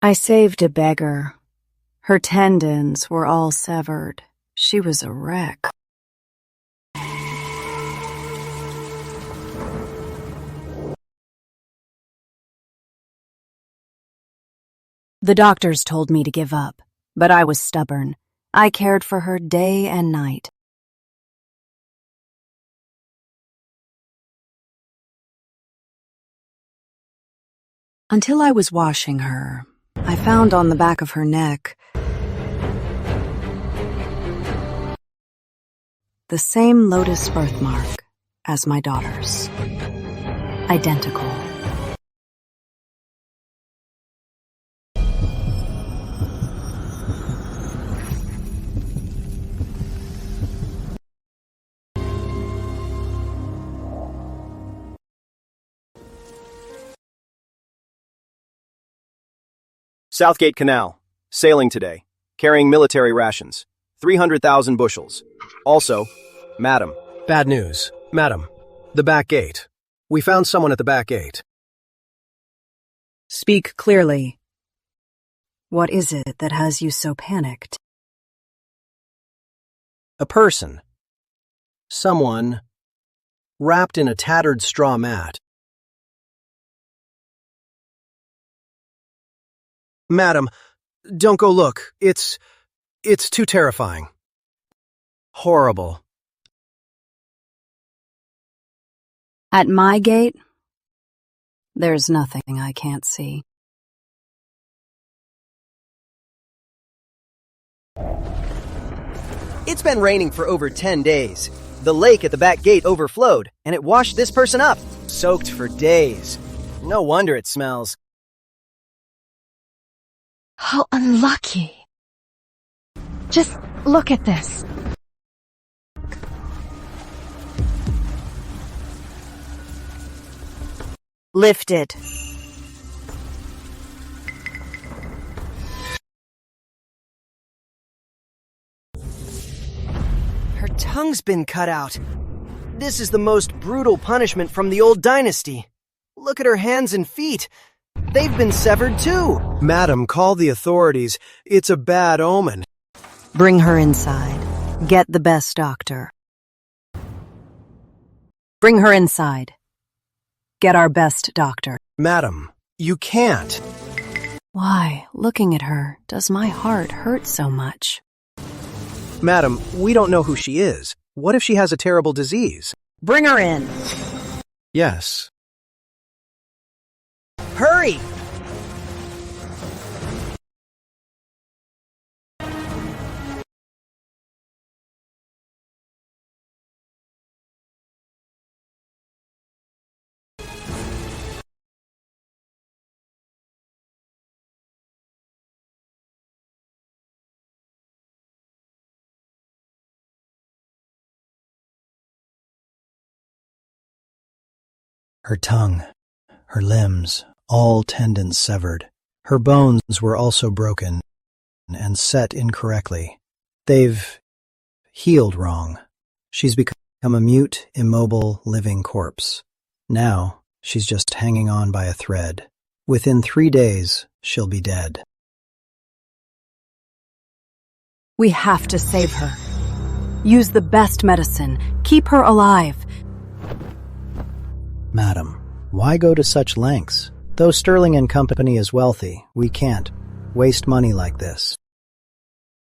I saved a beggar. Her tendons were all severed. She was a wreck. The doctors told me to give up, but I was stubborn. I cared for her day and night. Until I was washing her, I found on the back of her neck the same lotus birthmark as my daughter's. Identical. Southgate Canal, sailing today, carrying military rations, 300,000 bushels. Also, Madam. Bad news. Madam, the back gate. We found someone at the back gate. Speak clearly. What is it that has you so panicked? A person. Someone wrapped in a tattered straw mat. Madam, don't go look. It's too terrifying. Horrible. At my gate, there's nothing I can't see. It's been raining for over 10 days. The lake at the back gate overflowed, and it washed this person up, soaked for days. No wonder it smells. How unlucky. Just look at this. Lift it. Her tongue's been cut out. This is the most brutal punishment from the old dynasty. Look at her hands and feet. They've been severed too. Madam, call the authorities. It's a bad omen. Bring her inside. Get the best doctor. Bring her inside. Get our best doctor. Madam, you can't. Why, looking at her, does my heart hurt so much? Madam, we don't know who she is. What if she has a terrible disease? Bring her in. Yes. Hurry! Her tongue, her limbs, all tendons severed. Her bones were also broken and set incorrectly. They've healed wrong. She's become a mute, immobile, living corpse. Now, she's just hanging on by a thread. Within 3 days, she'll be dead. We have to save her. Use the best medicine. Keep her alive. Madam, why go to such lengths? Though Sterling and Company is wealthy, we can't waste money like this.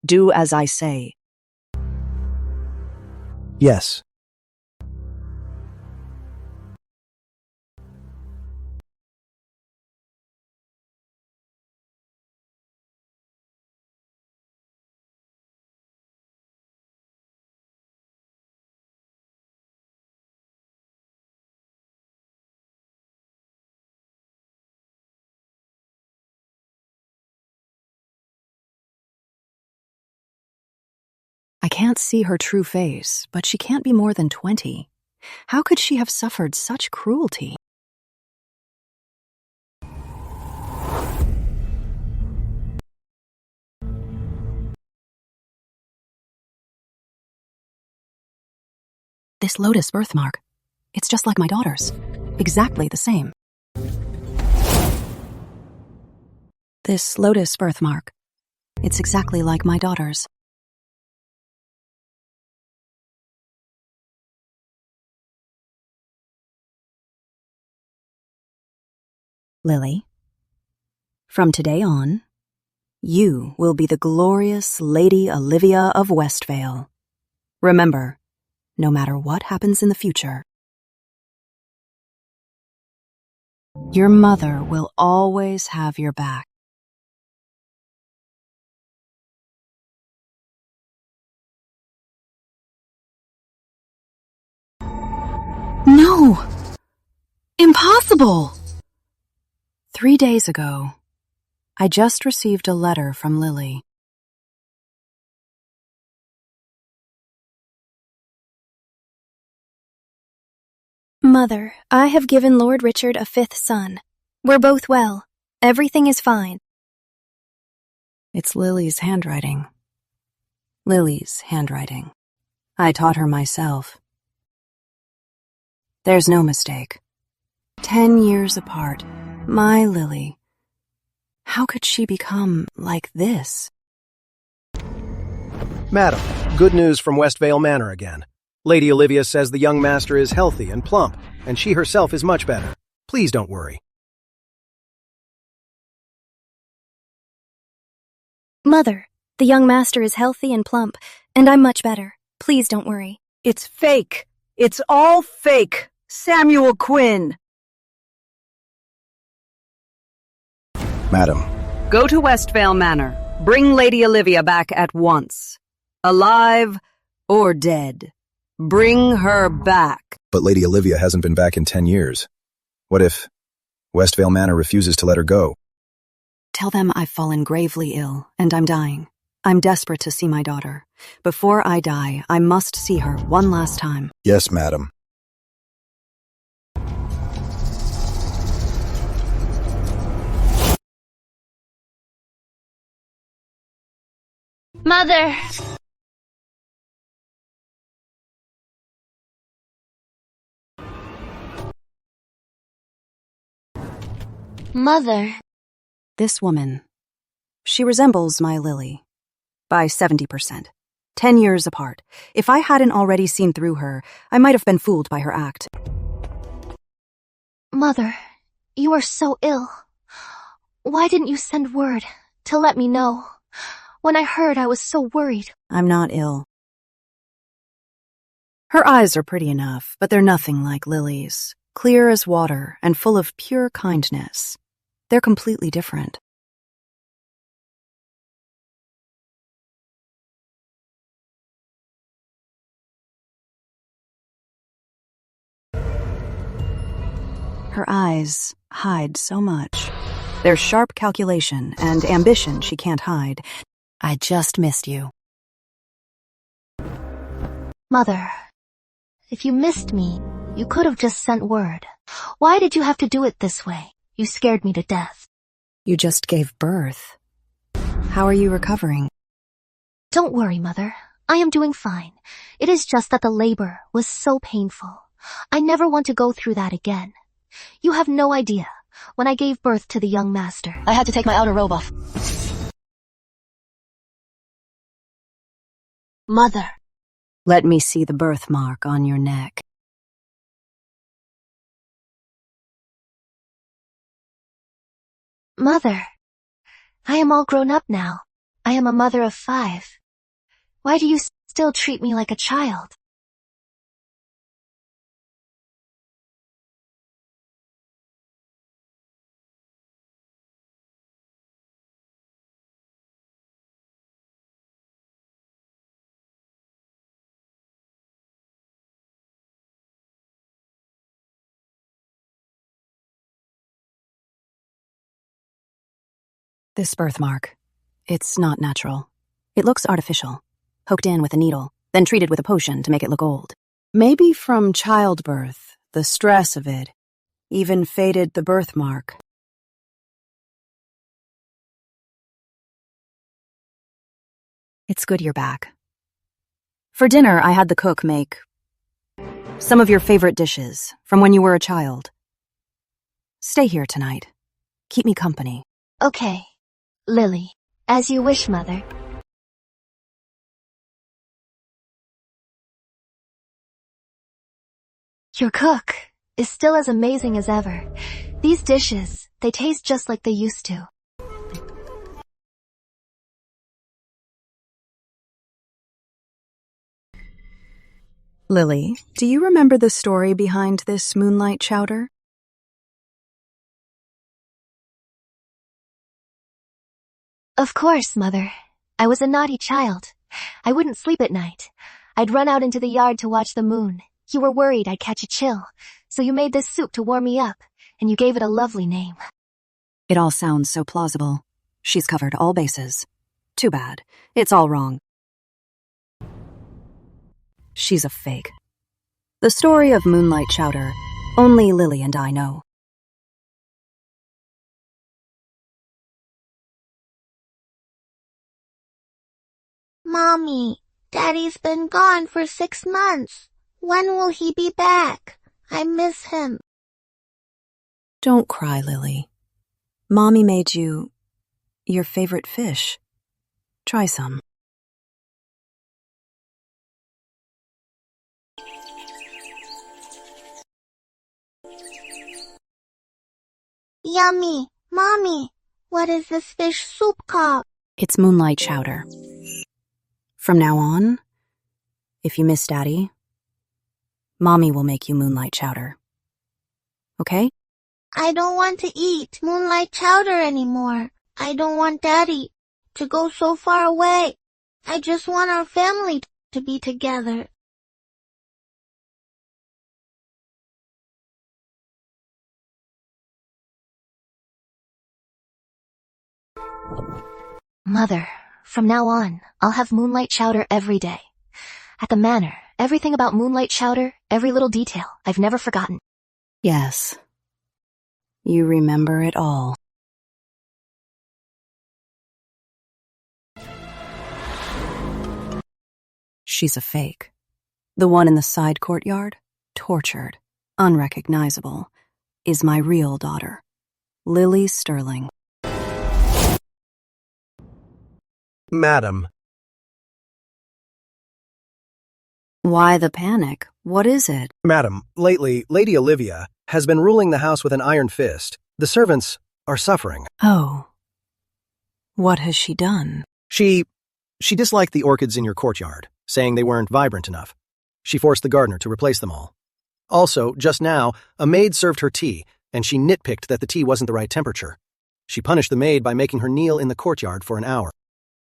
Do as I say. Yes. I can't see her true face, but she can't be more than 20. How could she have suffered such cruelty? This lotus birthmark, it's just like my daughter's. Exactly the same. This lotus birthmark. It's exactly like my daughter's. Lily, from today on, you will be the glorious Lady Olivia of Westvale. Remember, no matter what happens in the future, your mother will always have your back. No! Impossible! 3 days ago, I just received a letter from Lily. Mother, I have given Lord Richard a 5th son. We're both well. Everything is fine. It's Lily's handwriting. Lily's handwriting. I taught her myself. There's no mistake. 10 years apart, my Lily. How could she become like this? Madam, good news from Westvale Manor again. Lady Olivia says the young master is healthy and plump, and she herself is much better. Please don't worry. Mother, the young master is healthy and plump, and I'm much better. Please don't worry. It's fake. It's all fake. Samuel Quinn. Madam. Go to Westvale Manor. Bring Lady Olivia back at once. Alive or dead. Bring her back. But Lady Olivia hasn't been back in 10 years. What if Westvale Manor refuses to let her go? Tell them I've fallen gravely ill, and I'm dying. I'm desperate to see my daughter. Before I die, I must see her one last time. Yes, madam. Mother! Mother. This woman, she resembles my Lily. By 70%. 10 years apart. If I hadn't already seen through her, I might have been fooled by her act. Mother, you are so ill. Why didn't you send word to let me know? When I heard, I was so worried. I'm not ill. Her eyes are pretty enough, but they're nothing like Lily's. Clear as water and full of pure kindness. They're completely different. Her eyes hide so much. There's sharp calculation and ambition she can't hide. I just missed you. Mother, if you missed me, you could have just sent word. Why did you have to do it this way? You scared me to death. You just gave birth. How are you recovering? Don't worry, Mother. I am doing fine. It is just that the labor was so painful. I never want to go through that again. You have no idea. When I gave birth to the young master, I had to take my outer robe off. Mother. Let me see the birthmark on your neck. Mother. I am all grown up now. I am a mother of 5. Why do you still treat me like a child? This birthmark, it's not natural. It looks artificial. Poked in with a needle, then treated with a potion to make it look old. Maybe from childbirth, the stress of it, even faded the birthmark. It's good you're back. For dinner, I had the cook make some of your favorite dishes from when you were a child. Stay here tonight. Keep me company. Okay. Lily. As you wish, Mother. Your cook is still as amazing as ever. These dishes, they taste just like they used to. Lily, do you remember the story behind this moonlight chowder? Of course, Mother. I was a naughty child. I wouldn't sleep at night. I'd run out into the yard to watch the moon. You were worried I'd catch a chill, so you made this soup to warm me up, and you gave it a lovely name. It all sounds so plausible. She's covered all bases. Too bad. It's all wrong. She's a fake. The story of Moonlight Chowder, only Lily and I know. Mommy, Daddy's been gone for 6 months. When will he be back? I miss him. Don't cry, Lily. Mommy made you your favorite fish. Try some. Yummy. Mommy, what is this fish soup called? It's Moonlight Chowder. From now on, if you miss Daddy, Mommy will make you Moonlight Chowder. Okay? I don't want to eat moonlight chowder anymore. I don't want Daddy to go so far away. I just want our family to be together. Mother, from now on, I'll have moonlight chowder every day. At the manor, everything about moonlight chowder, every little detail, I've never forgotten. Yes. You remember it all. She's a fake. The one in the side courtyard, tortured, unrecognizable, is my real daughter, Lily Sterling. Madam. Why the panic? What is it? Madam, lately, Lady Olivia has been ruling the house with an iron fist. The servants are suffering. Oh. What has she done? She disliked the orchids in your courtyard, saying they weren't vibrant enough. She forced the gardener to replace them all. Also, just now, a maid served her tea, and she nitpicked that the tea wasn't the right temperature. She punished the maid by making her kneel in the courtyard for an hour.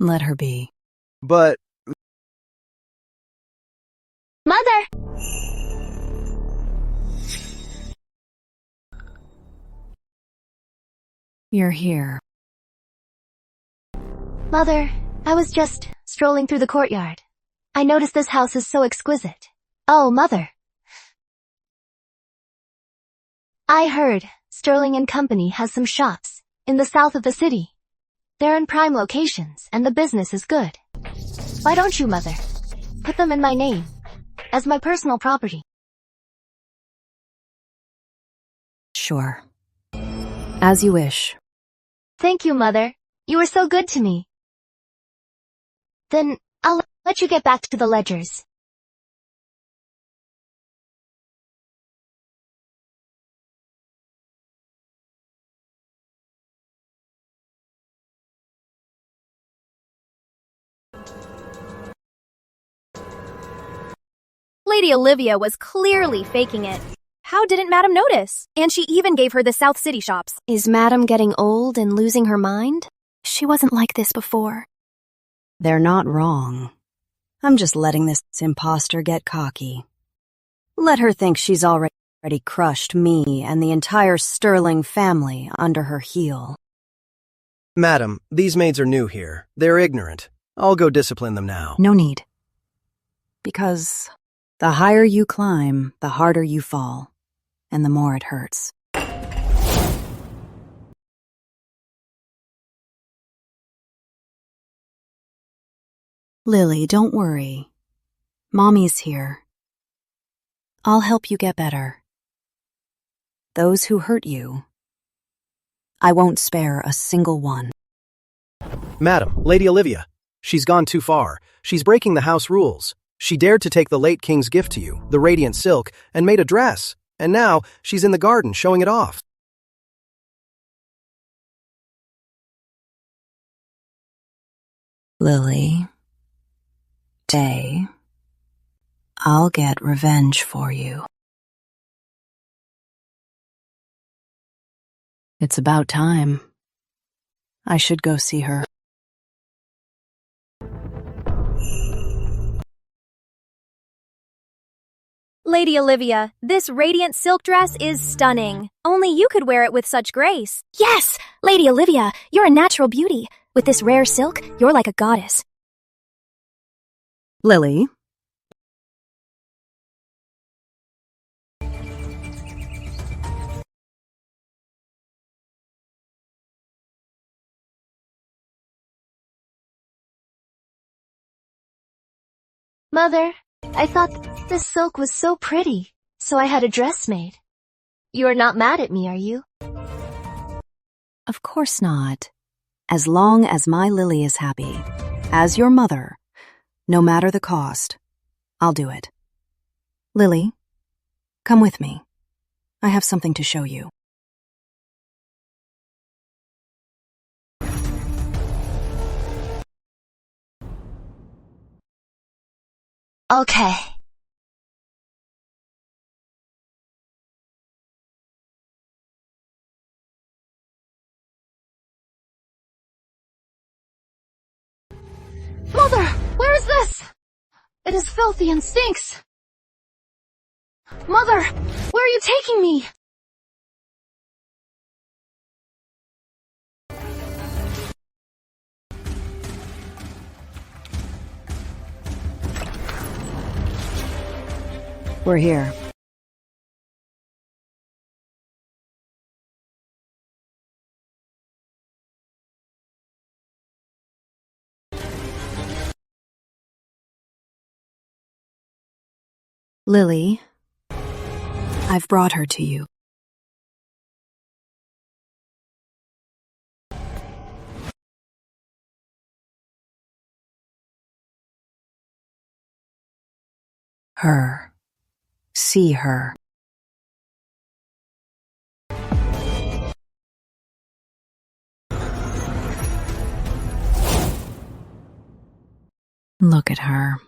Let her be. But... Mother! You're here. Mother, I was just strolling through the courtyard. I noticed this house is so exquisite. Oh, Mother. I heard Sterling and Company has some shops in the south of the city. They're in prime locations, and the business is good. Why don't you, Mother, put them in my name, as my personal property? Sure. As you wish. Thank you, Mother. You were so good to me. Then I'll let you get back to the ledgers. Lady Olivia was clearly faking it. How didn't Madam notice? And she even gave her the South City shops. Is Madam getting old and losing her mind? She wasn't like this before. They're not wrong. I'm just letting this imposter get cocky. Let her think she's already crushed me and the entire Sterling family under her heel. Madam, these maids are new here. They're ignorant. I'll go discipline them now. No need. Because the higher you climb, the harder you fall, and the more it hurts. Lily, don't worry. Mommy's here. I'll help you get better. Those who hurt you, I won't spare a single one. Madam, Lady Olivia. She's gone too far. She's breaking the house rules. She dared to take the late king's gift to you, the radiant silk, and made a dress. And now she's in the garden showing it off. Lily, Day, I'll get revenge for you. It's about time. I should go see her. Lady Olivia, this radiant silk dress is stunning. Only you could wear it with such grace. Yes! Lady Olivia, you're a natural beauty. With this rare silk, you're like a goddess. Lily. Mother, I thought this silk was so pretty, so I had a dress made. You're not mad at me, are you? Of course not. As long as my Lily is happy. As your mother, no matter the cost, I'll do it. Lily, come with me. I have something to show you. Okay. Mother, where is this? It is filthy and stinks. Mother, where are you taking me? We're here. Lily, I've brought her to you. Her. See her. Look at her.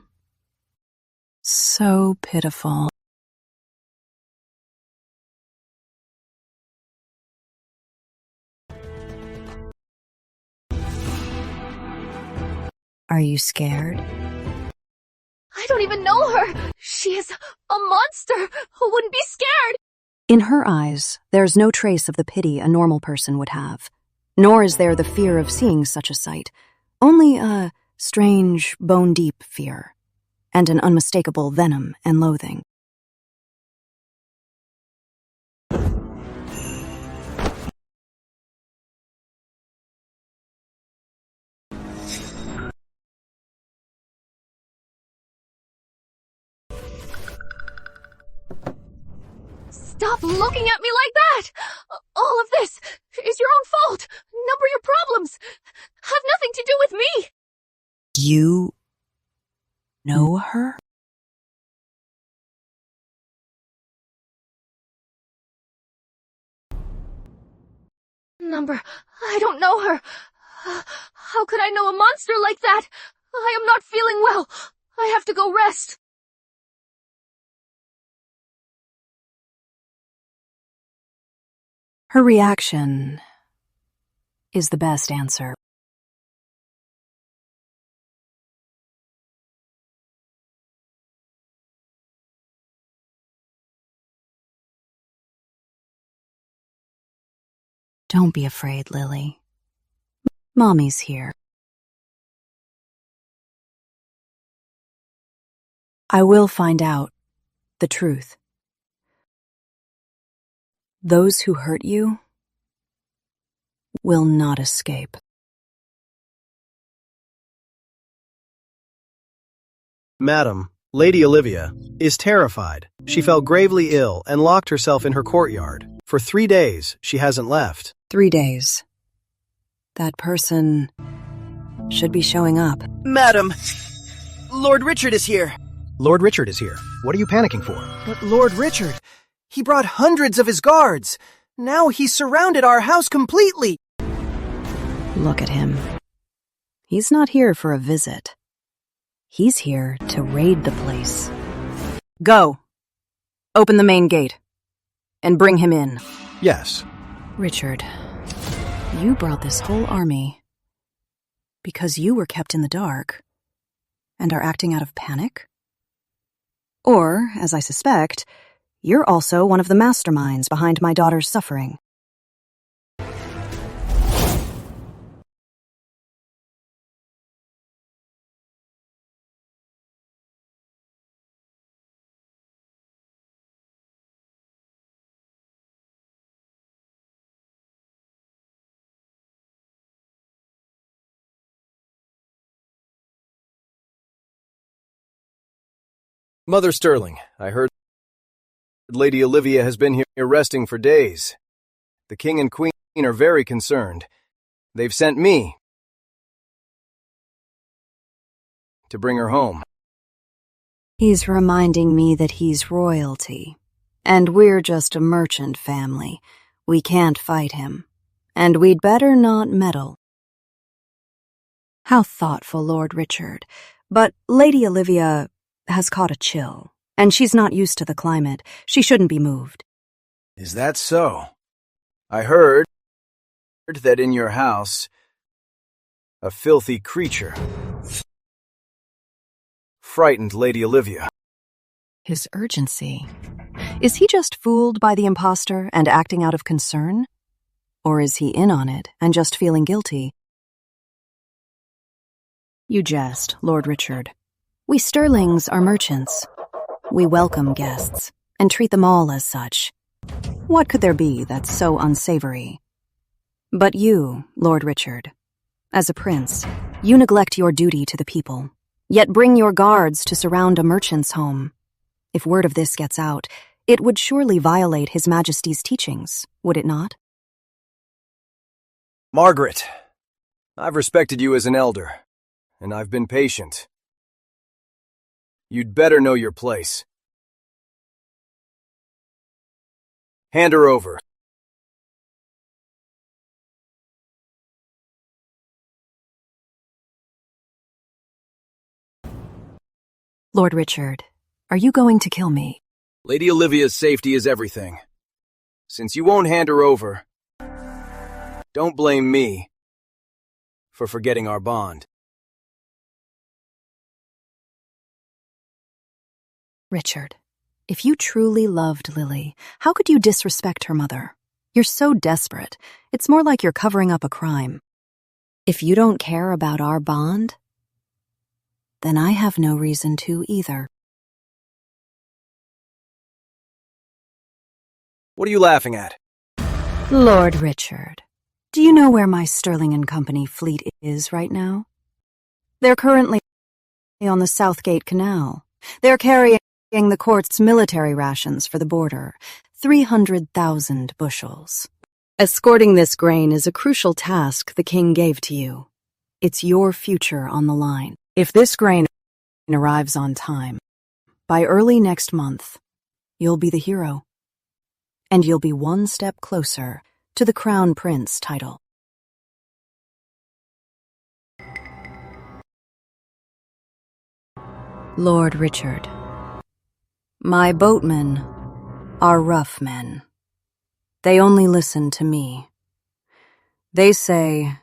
So pitiful. Are you scared? I don't even know her. She is a monster who wouldn't be scared. In her eyes, there's no trace of the pity a normal person would have. Nor is there the fear of seeing such a sight. Only a strange, bone-deep fear. And an unmistakable venom and loathing. Stop looking at me like that! All of this is your own fault. Number your problems. Have nothing to do with me. You know her? Number, I don't know her. How could I know a monster like that? I am not feeling well. I have to go rest. Her reaction is the best answer. Don't be afraid, Lily. Mommy's here. I will find out the truth. Those who hurt you will not escape. Madam, Lady Olivia, is terrified. She fell gravely ill and locked herself in her courtyard. For 3 days, she hasn't left. 3 days. That person should be showing up. Madam, Lord Richard is here. Lord Richard is here. What are you panicking for? But Lord Richard, he brought hundreds of his guards. Now he's surrounded our house completely. Look at him. He's not here for a visit. He's here to raid the place. Go. Open the main gate. And bring him in. Yes. Richard, you brought this whole army because you were kept in the dark and are acting out of panic? Or, as I suspect, you're also one of the masterminds behind my daughter's suffering. Mother Sterling, I heard Lady Olivia has been here resting for days. The King and Queen are very concerned. They've sent me to bring her home. He's reminding me that he's royalty, and we're just a merchant family. We can't fight him, and we'd better not meddle. How thoughtful, Lord Richard. But Lady Olivia has caught a chill, and she's not used to the climate. She shouldn't be moved. Is that so? I heard that in your house, a filthy creature frightened Lady Olivia. His urgency. Is he just fooled by the impostor and acting out of concern? Or is he in on it and just feeling guilty? You jest, Lord Richard. We Sterlings are merchants. We welcome guests and treat them all as such. What could there be that's so unsavory? But you, Lord Richard, as a prince, you neglect your duty to the people, yet bring your guards to surround a merchant's home. If word of this gets out, it would surely violate His Majesty's teachings, would it not? Margaret, I've respected you as an elder, and I've been patient. You'd better know your place. Hand her over. Lord Richard, are you going to kill me? Lady Olivia's safety is everything. Since you won't hand her over, don't blame me for forgetting our bond. Richard, if you truly loved Lily, how could you disrespect her mother? You're so desperate. It's more like you're covering up a crime. If you don't care about our bond, then I have no reason to either. What are you laughing at? Lord Richard, do you know where my Sterling and Company fleet is right now? They're currently on the Southgate Canal. They're carrying the court's military rations for the border, 300,000 bushels. Escorting this grain is a crucial task the king gave to you. It's your future on the line. If this grain arrives on time, by early next month, you'll be the hero. And you'll be one step closer to the Crown Prince title. Lord Richard, my boatmen are rough men. They only listen to me. They say,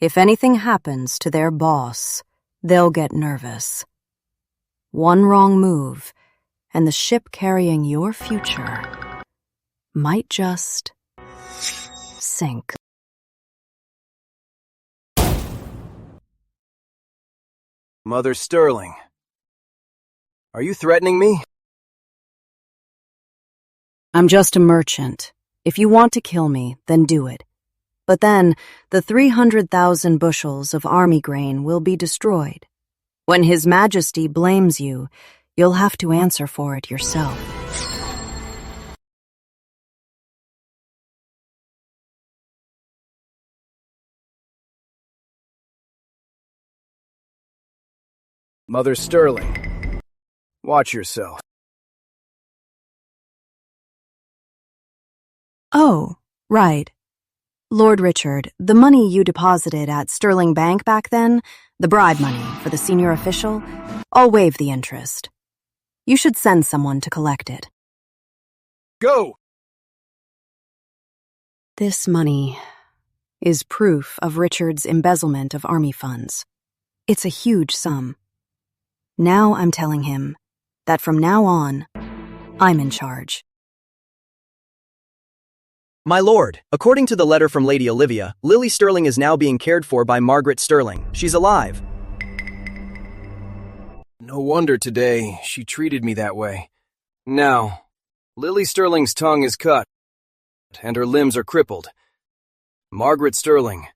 if anything happens to their boss, they'll get nervous. One wrong move, and the ship carrying your future might just sink. Mother Sterling, are you threatening me? I'm just a merchant. If you want to kill me, then do it. But then, the 300,000 bushels of army grain will be destroyed. When His Majesty blames you, you'll have to answer for it yourself. Mother Sterling, watch yourself. Oh, right. Lord Richard, the money you deposited at Sterling Bank back then, the bribe money for the senior official, I'll waive the interest. You should send someone to collect it. Go! This money is proof of Richard's embezzlement of army funds. It's a huge sum. Now I'm telling him that from now on, I'm in charge. My lord, according to the letter from Lady Olivia, Lily Sterling is now being cared for by Margaret Sterling. She's alive. No wonder today she treated me that way. Now, Lily Sterling's tongue is cut, and her limbs are crippled. Margaret Sterling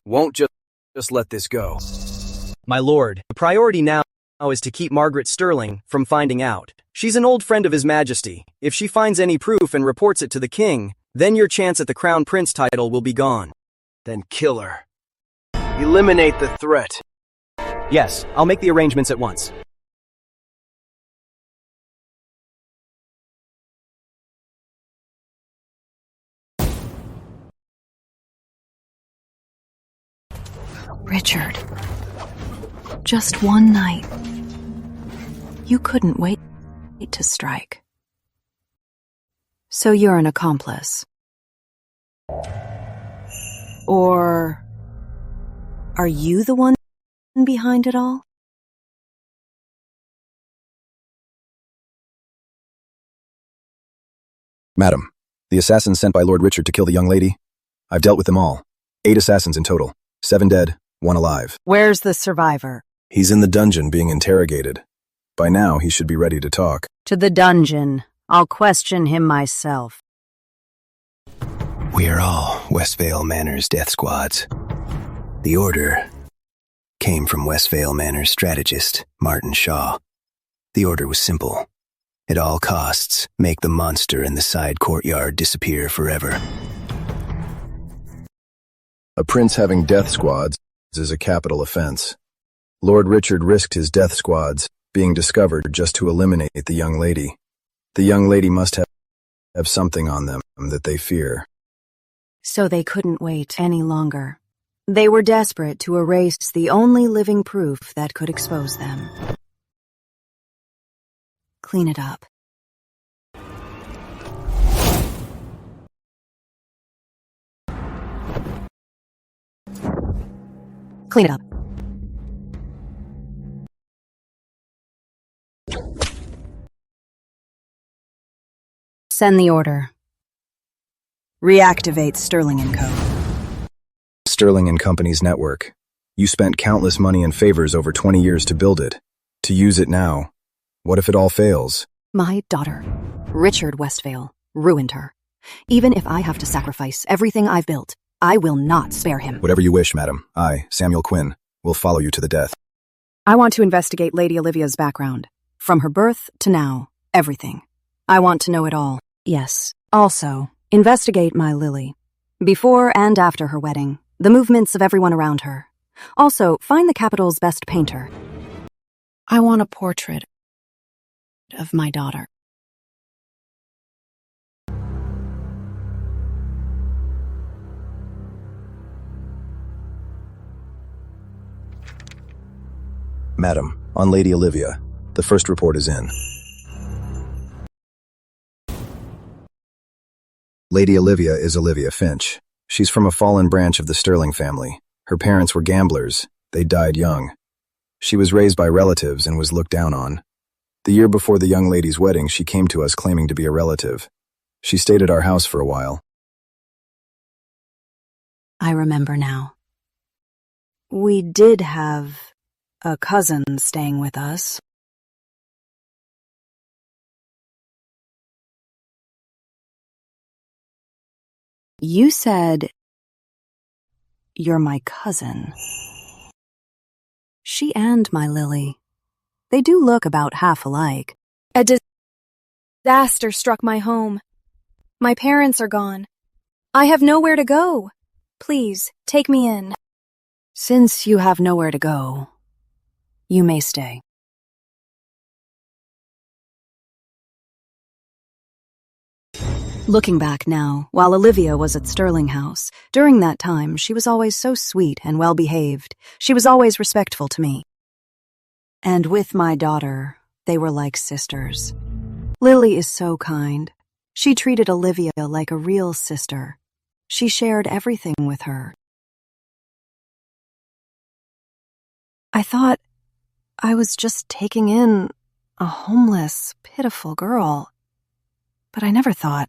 won't just let this go. My lord, the priority now is to keep Margaret Sterling from finding out. She's an old friend of His Majesty. If she finds any proof and reports it to the king, then your chance at the Crown Prince title will be gone. Then kill her. Eliminate the threat. Yes, I'll make the arrangements at once. Richard, just one night. You couldn't wait to strike. So you're an accomplice. Or are you the one behind it all? Madam, the assassins sent by Lord Richard to kill the young lady, I've dealt with them all. 8 assassins in total. 7 dead, 1 alive. Where's the survivor? He's in the dungeon being interrogated. By now, he should be ready to talk. To the dungeon. I'll question him myself. We are all Westvale Manor's death squads. The order came from Westvale Manor's strategist, Martin Shaw. The order was simple. At all costs, make the monster in the side courtyard disappear forever. A prince having death squads is a capital offense. Lord Richard risked his death squads being discovered just to eliminate the young lady. The young lady must have something on them that they fear. So they couldn't wait any longer. They were desperate to erase the only living proof that could expose them. Clean it up. Clean it up. Send the order. Reactivate Sterling & Co. Sterling & Company's network. You spent countless money and favors over 20 years to build it. To use it now. What if it all fails? My daughter, Richard Westvale, ruined her. Even if I have to sacrifice everything I've built, I will not spare him. Whatever you wish, madam. I, Samuel Quinn, will follow you to the death. I want to investigate Lady Olivia's background. From her birth to now, everything. I want to know it all. Yes. Also, investigate my Lily. Before and after her wedding, the movements of everyone around her. Also, find the capital's best painter. I want a portrait of my daughter. Madam, on Lady Olivia, the first report is in. Lady Olivia is Olivia Finch. She's from a fallen branch of the Sterling family. Her parents were gamblers. They died young. She was raised by relatives and was looked down on. The year before the young lady's wedding, she came to us claiming to be a relative. She stayed at our house for a while. I remember now. We did have a cousin staying with us. You said you're my cousin. She and my Lily. They do look about half alike. A disaster struck my home. My parents are gone. I have nowhere to go. Please, take me in. Since you have nowhere to go, you may stay. Looking back now, while Olivia was at Sterling House, during that time she was always so sweet and well-behaved. She was always respectful to me. And with my daughter, they were like sisters. Lily is so kind. She treated Olivia like a real sister. She shared everything with her. I thought I was just taking in a homeless, pitiful girl. But I never thought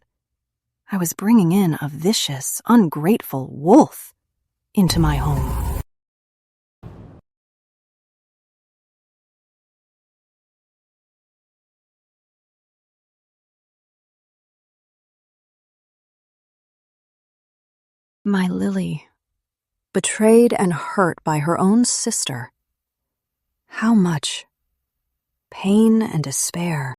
I was bringing in a vicious, ungrateful wolf into my home. My Lily, betrayed and hurt by her own sister. How much pain and despair.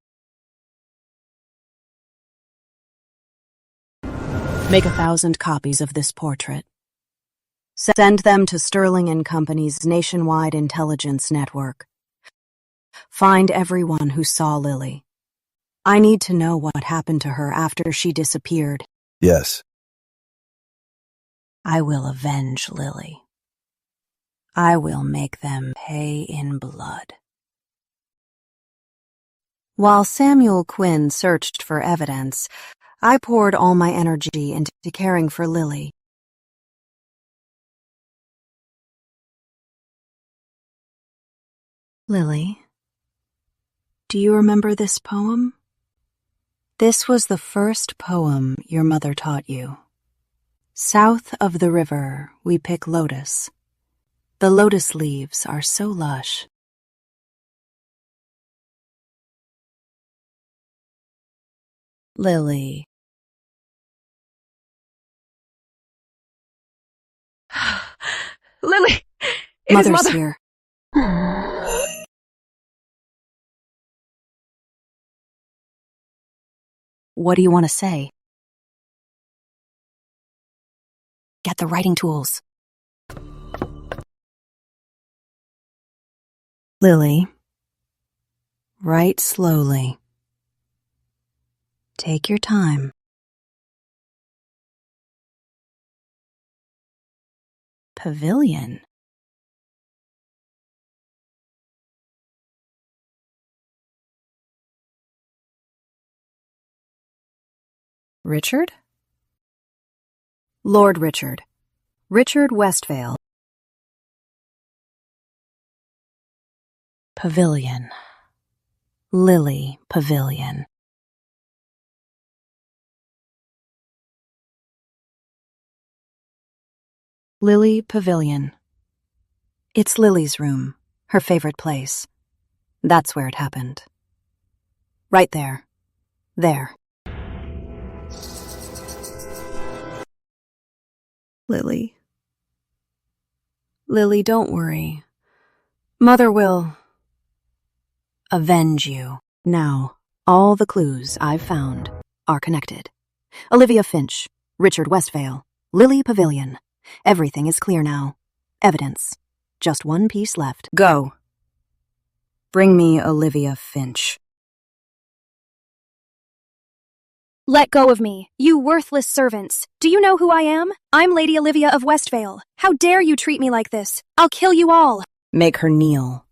Make 1,000 copies of this portrait. Send them to Sterling and Company's nationwide intelligence network. Find everyone who saw Lily. I need to know what happened to her after she disappeared. Yes. I will avenge Lily. I will make them pay in blood. While Samuel Quinn searched for evidence, I poured all my energy into caring for Lily. Lily, do you remember this poem? This was the first poem your mother taught you. South of the river, we pick lotus. The lotus leaves are so lush. Lily. Lily! Mother's Mother here. What do you want to say? Get the writing tools. Lily, write slowly. Take your time. Pavilion. Richard? Lord Richard. Richard Westvale. Pavilion. Lily Pavilion. Lily Pavilion. It's Lily's room, her favorite place. That's where it happened. Right there. There. Lily. Lily, don't worry. Mother will avenge you. Now, all the clues I've found are connected. Olivia Finch, Richard Westvale, Lily Pavilion. Everything is clear now. Evidence. Just one piece left. Go. Bring me Olivia Finch. Let go of me, you worthless servants. Do you know who I am? I'm Lady Olivia of Westvale. How dare you treat me like this? I'll kill you all. Make her kneel.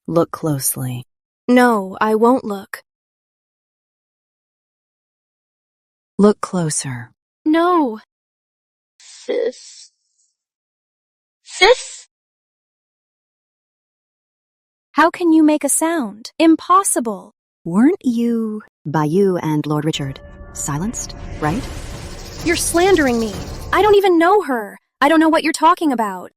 Look closely. No, I won't look. Look closer. No. Sis? Sis? How can you make a sound? Impossible. Weren't you, by you and Lord Richard, silenced, right? You're slandering me. I don't even know her. I don't know what you're talking about.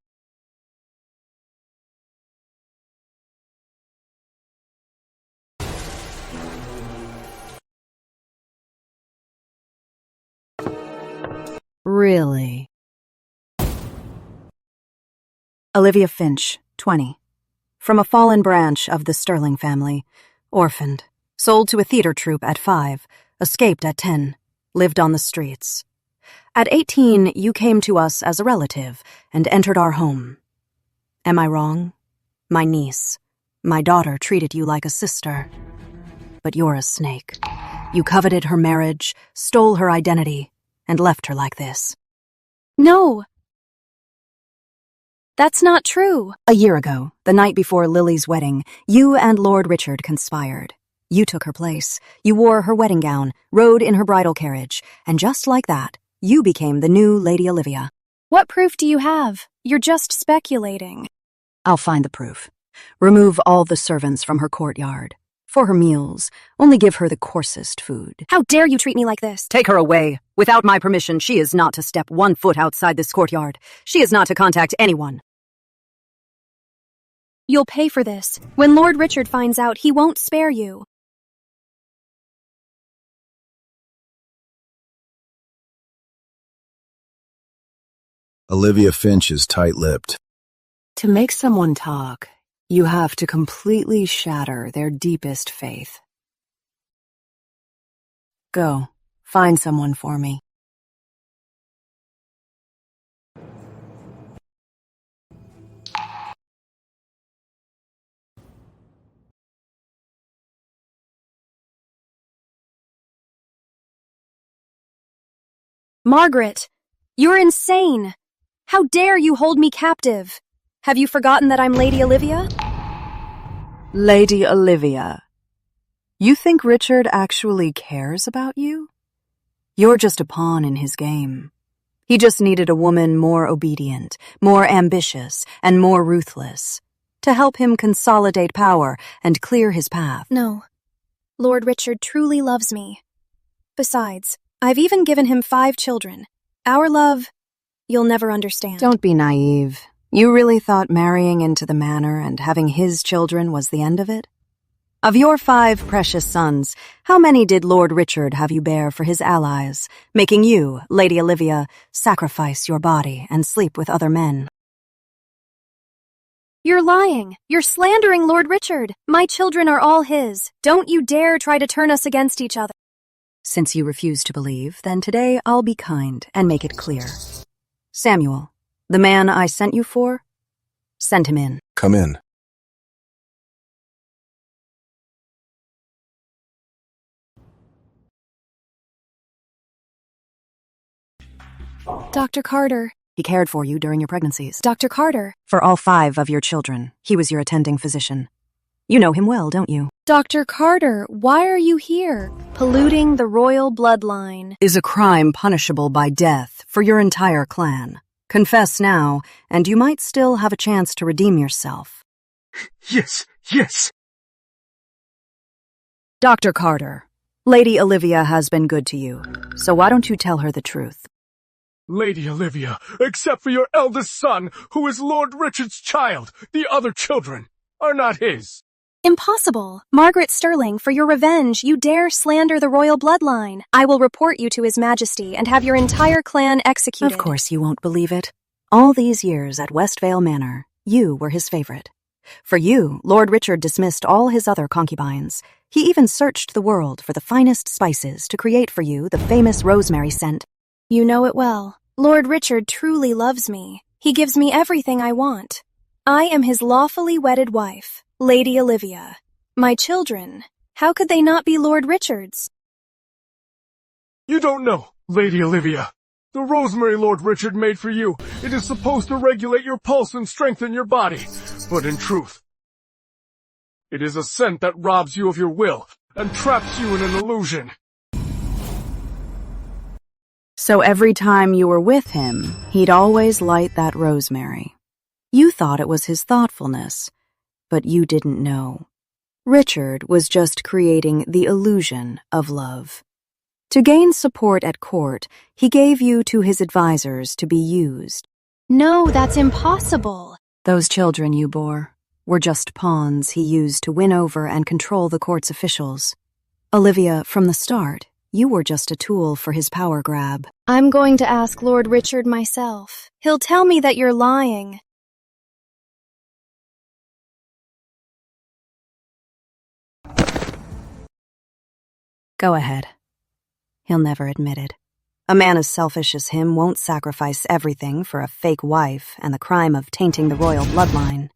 Really? Olivia Finch, 20. From a fallen branch of the Sterling family. Orphaned. Sold to a theater troupe at 5. Escaped at 10. Lived on the streets. At 18, you came to us as a relative and entered our home. Am I wrong? My niece, my daughter treated you like a sister. But you're a snake. You coveted her marriage, stole her identity, and left her like this. No. That's not true. A year ago, the night before Lily's wedding, you and Lord Richard conspired. You took her place. You wore her wedding gown, rode in her bridal carriage, and just like that, you became the new Lady Olivia. What proof do you have? You're just speculating. I'll find the proof. Remove all the servants from her courtyard. For her meals, only give her the coarsest food. How dare you treat me like this? Take her away. Without my permission, she is not to step 1 foot outside this courtyard. She is not to contact anyone. You'll pay for this. When Lord Richard finds out, he won't spare you. Olivia Finch is tight-lipped. To make someone talk, you have to completely shatter their deepest faith. Go, find someone for me. Margaret, you're insane. How dare you hold me captive? Have you forgotten that I'm Lady Olivia? Lady Olivia, you think Richard actually cares about you? You're just a pawn in his game. He just needed a woman more obedient, more ambitious, and more ruthless to help him consolidate power and clear his path. No. Lord Richard truly loves me. Besides, I've even given him 5 children. Our love, you'll never understand. Don't be naive. You really thought marrying into the manor and having his children was the end of it? Of your 5 precious sons, how many did Lord Richard have you bear for his allies, making you, Lady Olivia, sacrifice your body and sleep with other men? You're lying. You're slandering Lord Richard. My children are all his. Don't you dare try to turn us against each other. Since you refuse to believe, then today I'll be kind and make it clear. Samuel, the man I sent you for, send him in. Come in. Dr. Carter. He cared for you during your pregnancies. Dr. Carter. For all 5 of your children, he was your attending physician. You know him well, don't you? Dr. Carter, why are you here? Polluting the royal bloodline is a crime punishable by death for your entire clan. Confess now, and you might still have a chance to redeem yourself. Yes, yes. Dr. Carter, Lady Olivia has been good to you, so why don't you tell her the truth? Lady Olivia, except for your eldest son, who is Lord Richard's child, the other children are not his. Impossible. Margaret Sterling, for your revenge, you dare slander the royal bloodline. I will report you to His Majesty and have your entire clan executed. Of course you won't believe it. All these years at Westvale Manor, you were his favorite. For you, Lord Richard dismissed all his other concubines. He even searched the world for the finest spices to create for you the famous rosemary scent. You know it well. Lord Richard truly loves me. He gives me everything I want. I am his lawfully wedded wife, Lady Olivia. My children, how could they not be Lord Richard's? You don't know, Lady Olivia. The rosemary Lord Richard made for you, it is supposed to regulate your pulse and strengthen your body. But in truth, it is a scent that robs you of your will and traps you in an illusion. So every time you were with him, he'd always light that rosemary. You thought it was his thoughtfulness, but you didn't know. Richard was just creating the illusion of love. To gain support at court, he gave you to his advisors to be used. No, that's impossible. Those children you bore were just pawns he used to win over and control the court's officials. Olivia, from the start, you were just a tool for his power grab. I'm going to ask Lord Richard myself. He'll tell me that you're lying. Go ahead. He'll never admit it. A man as selfish as him won't sacrifice everything for a fake wife and the crime of tainting the royal bloodline.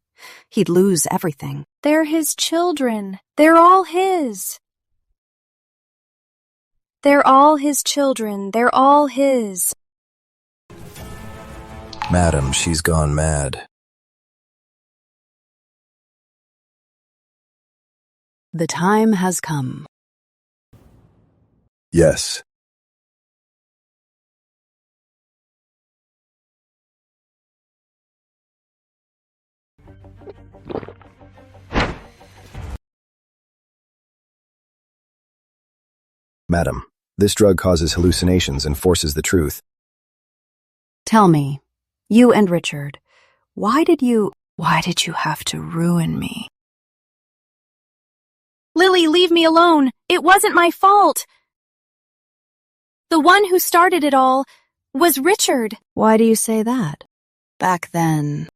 He'd lose everything. They're his children. They're all his. They're all his children. They're all his. Madam, she's gone mad. The time has come. Yes. Madam, this drug causes hallucinations and forces the truth. Tell me, you and Richard, why did you have to ruin me? Lily, leave me alone. It wasn't my fault. The one who started it all was Richard. Why do you say that? Back then.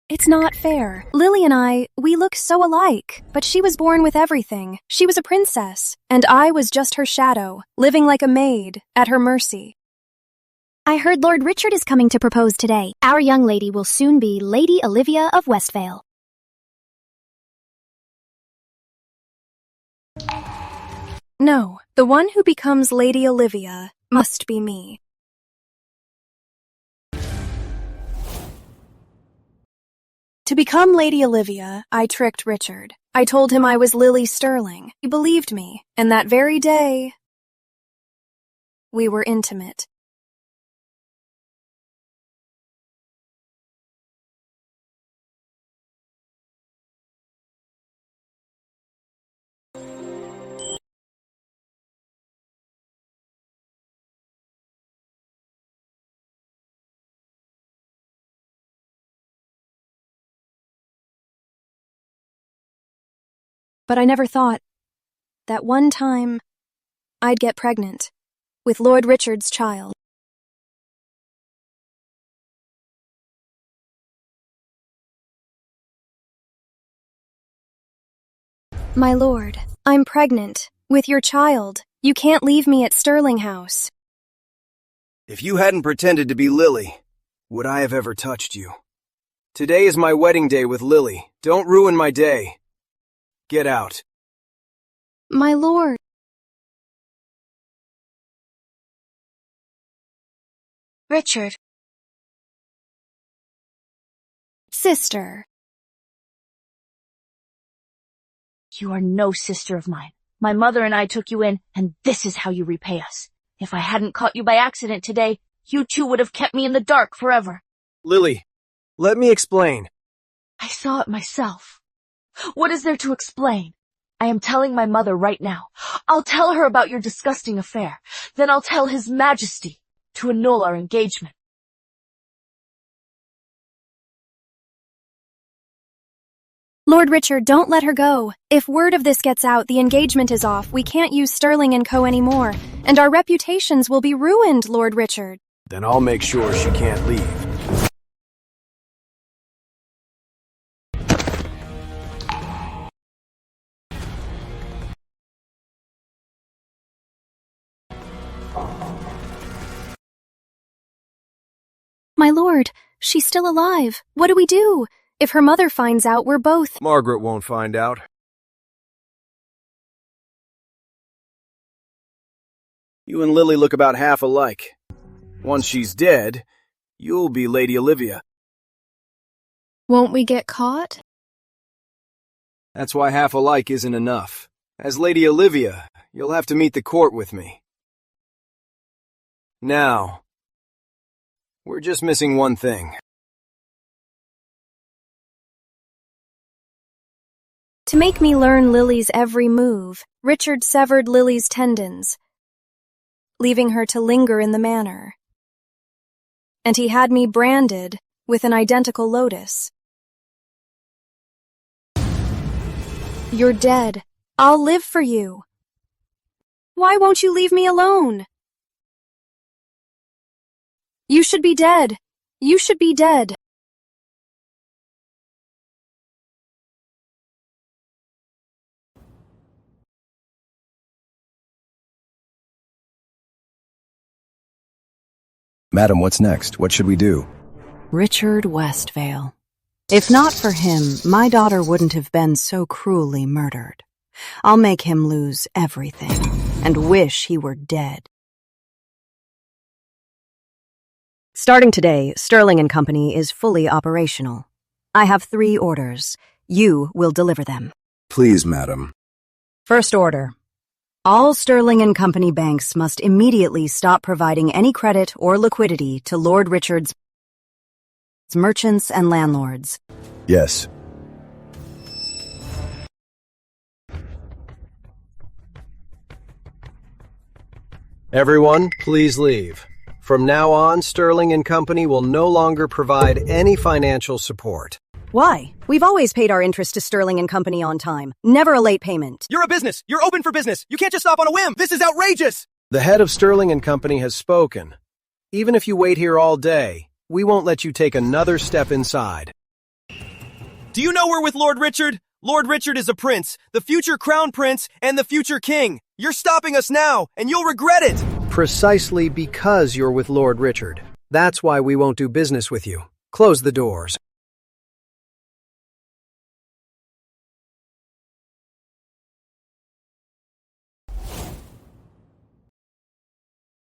It's not fair. Lily and I, we look so alike, but she was born with everything. She was a princess, and I was just her shadow, living like a maid, at her mercy. I heard Lord Richard is coming to propose today. Our young lady will soon be Lady Olivia of Westvale. No, the one who becomes Lady Olivia must be me. To become Lady Olivia, I tricked Richard. I told him I was Lily Sterling. He believed me, and that very day, we were intimate. But I never thought that one time I'd get pregnant with Lord Richard's child. My lord, I'm pregnant with your child. You can't leave me at Sterling House. If you hadn't pretended to be Lily, would I have ever touched you? Today is my wedding day with Lily. Don't ruin my day. Get out. My lord. Richard. Sister. You are no sister of mine. My mother and I took you in, and this is how you repay us. If I hadn't caught you by accident today, you two would have kept me in the dark forever. Lily, let me explain. I saw it myself. What is there to explain? I am telling my mother right now. I'll tell her about your disgusting affair. Then I'll tell His Majesty to annul our engagement. Lord Richard, don't let her go. If word of this gets out, the engagement is off. We can't use Sterling & Co. anymore, and our reputations will be ruined, Lord Richard. Then I'll make sure she can't leave. My lord, she's still alive. What do we do? If her mother finds out, we're both— Margaret won't find out. You and Lily look about half alike. Once she's dead, you'll be Lady Olivia. Won't we get caught? That's why half alike isn't enough. As Lady Olivia, you'll have to meet the court with me. Now, we're just missing one thing. To make me learn Lily's every move, Richard severed Lily's tendons, leaving her to linger in the manor. And he had me branded with an identical lotus. You're dead. I'll live for you. Why won't you leave me alone? You should be dead. You should be dead. Madam, what's next? What should we do? Richard Westvale. If not for him, my daughter wouldn't have been so cruelly murdered. I'll make him lose everything and wish he were dead. Starting today, Sterling & Company is fully operational. I have 3 orders. You will deliver them. Please, madam. First order. All Sterling & Company banks must immediately stop providing any credit or liquidity to Lord Richard's merchants and landlords. Yes. Everyone, please leave. From now on, Sterling & Company will no longer provide any financial support. Why? We've always paid our interest to Sterling & Company on time. Never a late payment. You're a business. You're open for business. You can't just stop on a whim. This is outrageous. The head of Sterling & Company has spoken. Even if you wait here all day, we won't let you take another step inside. Do you know we're with Lord Richard? Lord Richard is a prince, the future crown prince, and the future king. You're stopping us now, and you'll regret it. Precisely because you're with Lord Richard. That's why we won't do business with you. Close the doors.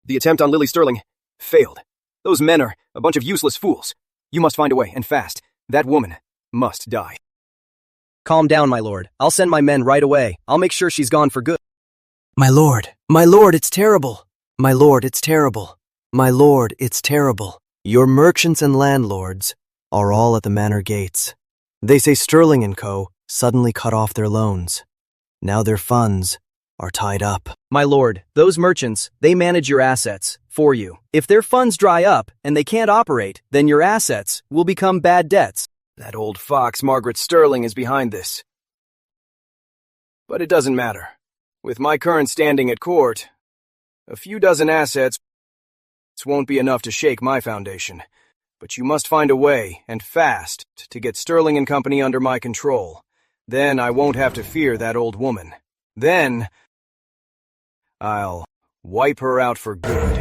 The attempt on Lily Sterling failed. Those men are a bunch of useless fools. You must find a way, and fast. That woman must die. Calm down, my lord. I'll send my men right away. I'll make sure she's gone for good. My lord, it's terrible. My lord, it's terrible. My lord, it's terrible. Your merchants and landlords are all at the manor gates. They say Sterling & Co. suddenly cut off their loans. Now their funds are tied up. My lord, those merchants, they manage your assets for you. If their funds dry up and they can't operate, then your assets will become bad debts. That old fox Margaret Sterling is behind this. But it doesn't matter. With my current standing at court, a few dozen assets won't be enough to shake my foundation. But you must find a way, and fast, to get Sterling & Company under my control. Then I won't have to fear that old woman. Then I'll wipe her out for good.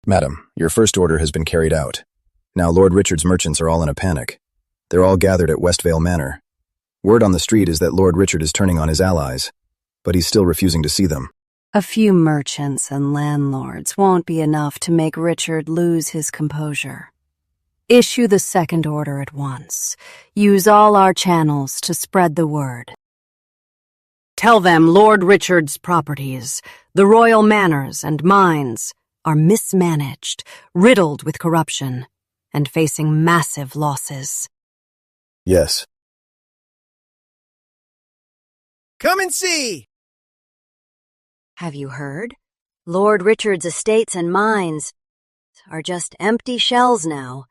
Madam, your first order has been carried out. Now Lord Richard's merchants are all in a panic. They're all gathered at Westvale Manor. Word on the street is that Lord Richard is turning on his allies, but he's still refusing to see them. A few merchants and landlords won't be enough to make Richard lose his composure. Issue the second order at once. Use all our channels to spread the word. Tell them Lord Richard's properties, the royal manors and mines, are mismanaged, riddled with corruption, and facing massive losses. Yes. Come and see! Have you heard? Lord Richard's estates and mines are just empty shells now.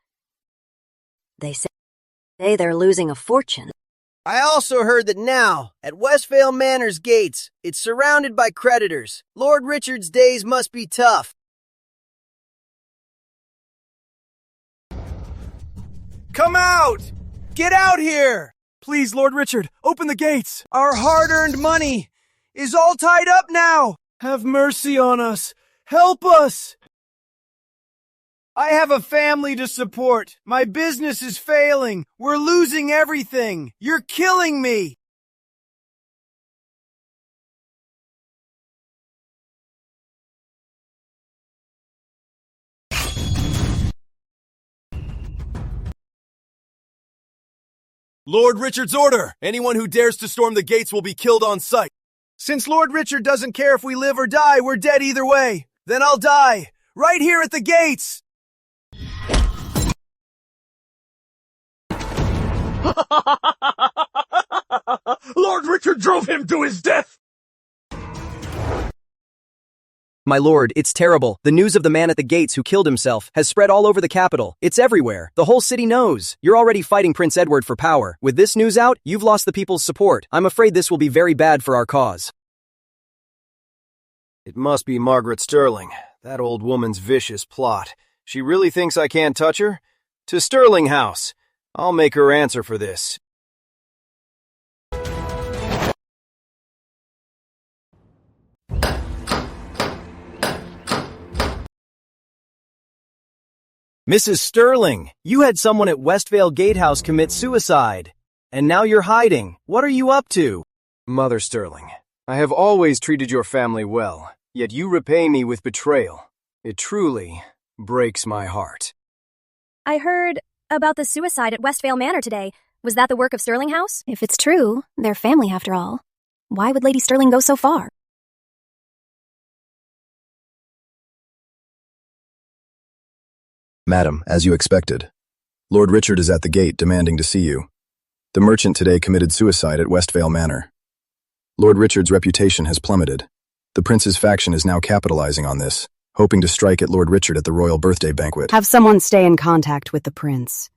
They say they're losing a fortune. I also heard that now, at Westvale Manor's gates, it's surrounded by creditors. Lord Richard's days must be tough. Come out! Get out here! Please, Lord Richard, open the gates. Our hard-earned money is all tied up now. Have mercy on us. Help us. I have a family to support. My business is failing. We're losing everything. You're killing me. Lord Richard's order! Anyone who dares to storm the gates will be killed on sight. Since Lord Richard doesn't care if we live or die, we're dead either way. Then I'll die, right here at the gates! Lord Richard drove him to his death! My lord, it's terrible. The news of the man at the gates who killed himself has spread all over the capital. It's everywhere. The whole city knows. You're already fighting Prince Edward for power. With this news out, you've lost the people's support. I'm afraid this will be very bad for our cause. It must be Margaret Sterling. That old woman's vicious plot. She really thinks I can't touch her? To Sterling House. I'll make her answer for this. Mrs. Sterling, you had someone at Westvale Gatehouse commit suicide. And now you're hiding. What are you up to? Mother Sterling, I have always treated your family well, yet you repay me with betrayal. It truly breaks my heart. I heard about the suicide at Westvale Manor today. Was that the work of Sterling House? If it's true, they're family after all. Why would Lady Sterling go so far? Madam, as you expected. Lord Richard is at the gate demanding to see you. The merchant today committed suicide at Westvale Manor. Lord Richard's reputation has plummeted. The prince's faction is now capitalizing on this, hoping to strike at Lord Richard at the royal birthday banquet. Have someone stay in contact with the prince.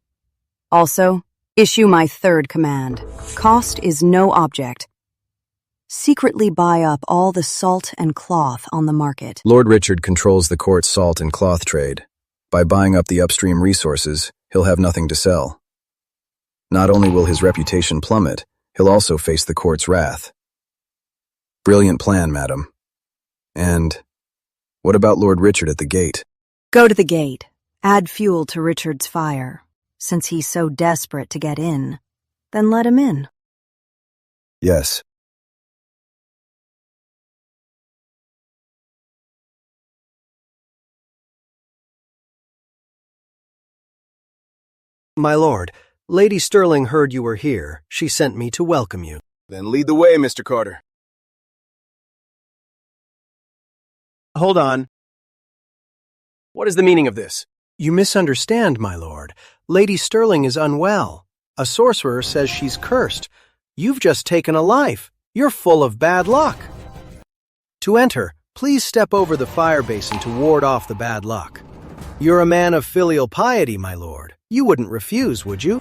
Also, issue my third command. Cost is no object. Secretly buy up all the salt and cloth on the market. Lord Richard controls the court's salt and cloth trade. By buying up the upstream resources, he'll have nothing to sell. Not only will his reputation plummet, he'll also face the court's wrath. Brilliant plan, madam. And what about Lord Richard at the gate? Go to the gate. Add fuel to Richard's fire. Since he's so desperate to get in, then let him in. Yes. My lord, Lady Sterling heard you were here. She sent me to welcome you. Then lead the way, Mr. Carter. Hold on. What is the meaning of this? You misunderstand, my lord. Lady Sterling is unwell. A sorcerer says she's cursed. You've just taken a life. You're full of bad luck. To enter, please step over the fire basin to ward off the bad luck. You're a man of filial piety, my lord. You wouldn't refuse, would you?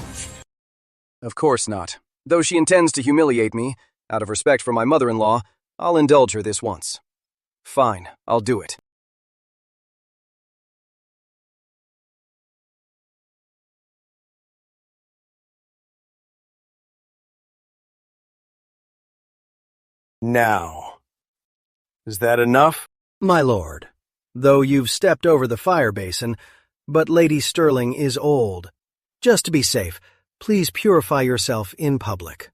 Of course not. Though she intends to humiliate me, out of respect for my mother-in-law, I'll indulge her this once. Fine, I'll do it. Now, is that enough? My lord, though you've stepped over the fire basin, but Lady Sterling is old. Just to be safe, please purify yourself in public.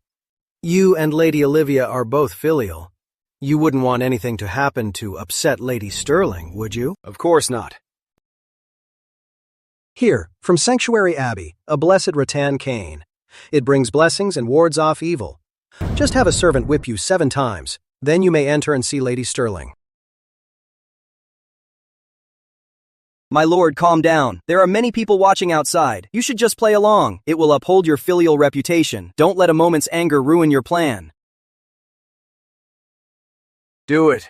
You and Lady Olivia are both filial. You wouldn't want anything to happen to upset Lady Sterling, would you? Of course not. Here, from Sanctuary Abbey, a blessed rattan cane. It brings blessings and wards off evil. Just have a servant whip you 7 times. Then you may enter and see Lady Sterling. My lord, calm down. There are many people watching outside. You should just play along. It will uphold your filial reputation. Don't let a moment's anger ruin your plan. Do it.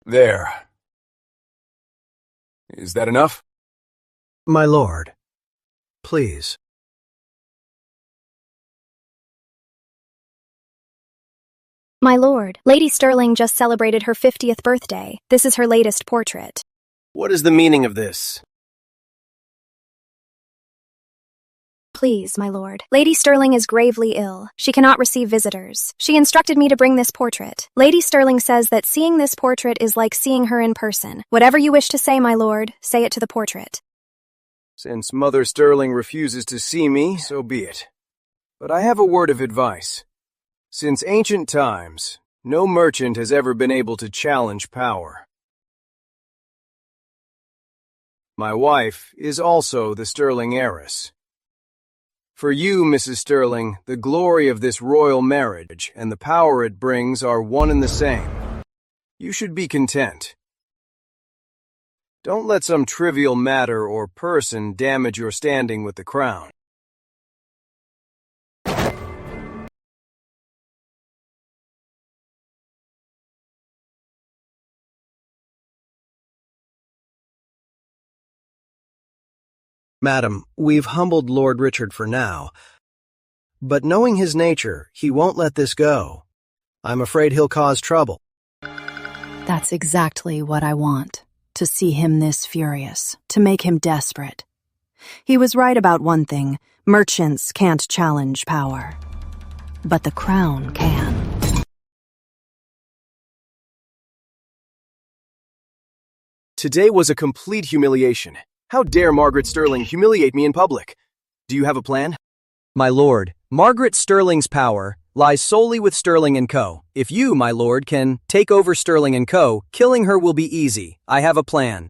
There. Is that enough? My lord, please. My lord, Lady Sterling just celebrated her 50th birthday. This is her latest portrait. What is the meaning of this? Please, my lord. Lady Sterling is gravely ill. She cannot receive visitors. She instructed me to bring this portrait. Lady Sterling says that seeing this portrait is like seeing her in person. Whatever you wish to say, my lord, say it to the portrait. Since Mother Sterling refuses to see me, so be it. But I have a word of advice. Since ancient times, no merchant has ever been able to challenge power. My wife is also the Sterling heiress. For you, Mrs. Sterling, the glory of this royal marriage and the power it brings are one and the same. You should be content. Don't let some trivial matter or person damage your standing with the crown. Madam, we've humbled Lord Richard for now, but knowing his nature, he won't let this go. I'm afraid he'll cause trouble. That's exactly what I want, to see him this furious, to make him desperate. He was right about one thing: merchants can't challenge power. But the crown can. Today was a complete humiliation. How dare Margaret Sterling humiliate me in public? Do you have a plan? My lord, Margaret Sterling's power lies solely with Sterling & Co. If you, my lord, can take over Sterling & Co., killing her will be easy. I have a plan.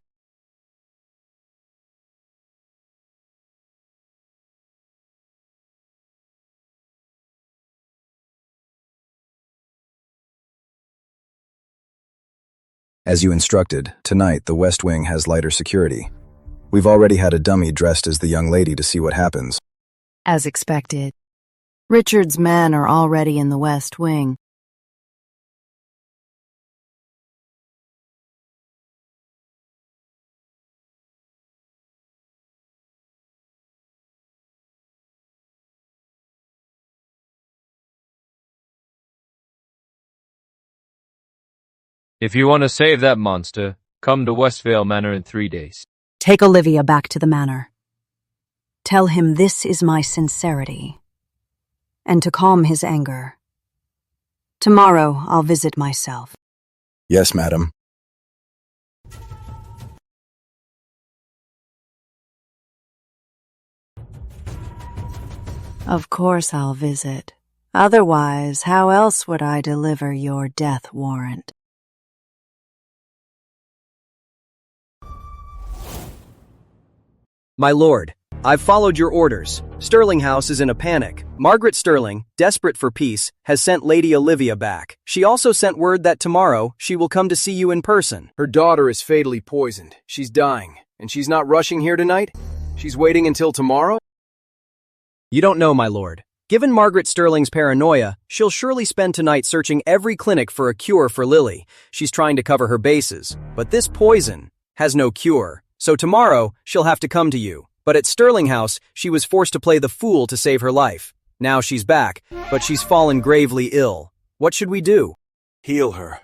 As you instructed, tonight the West Wing has lighter security. We've already had a dummy dressed as the young lady to see what happens. As expected. Richard's men are already in the West Wing. If you want to save that monster, come to Westvale Manor in 3 days. Take Olivia back to the manor. Tell him this is my sincerity. And to calm his anger. Tomorrow I'll visit myself. Yes, madam. Of course I'll visit. Otherwise, how else would I deliver your death warrant? My lord, I've followed your orders. Sterling House is in a panic. Margaret Sterling, desperate for peace, has sent Lady Olivia back. She also sent word that tomorrow she will come to see you in person. Her daughter is fatally poisoned. She's dying. And she's not rushing here tonight? She's waiting until tomorrow? You don't know, my lord. Given Margaret Sterling's paranoia, she'll surely spend tonight searching every clinic for a cure for Lily. She's trying to cover her bases. But this poison has no cure. So tomorrow, she'll have to come to you. But at Sterling House, she was forced to play the fool to save her life. Now she's back, but she's fallen gravely ill. What should we do? Heal her.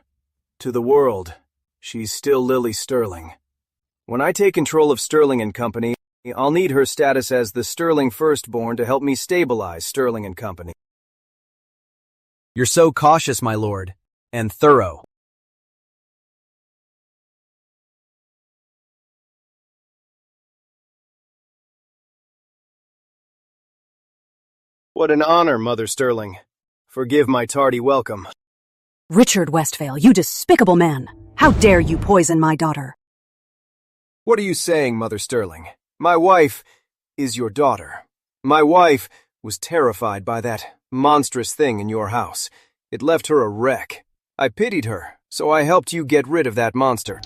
To the world, she's still Lily Sterling. When I take control of Sterling & Company, I'll need her status as the Sterling firstborn to help me stabilize Sterling & Company. You're so cautious, my lord, and thorough. What an honor, Mother Sterling. Forgive my tardy welcome. Richard Westvale, you despicable man! How dare you poison my daughter? What are you saying, Mother Sterling? My wife is your daughter. My wife was terrified by that monstrous thing in your house. It left her a wreck. I pitied her, so I helped you get rid of that monster.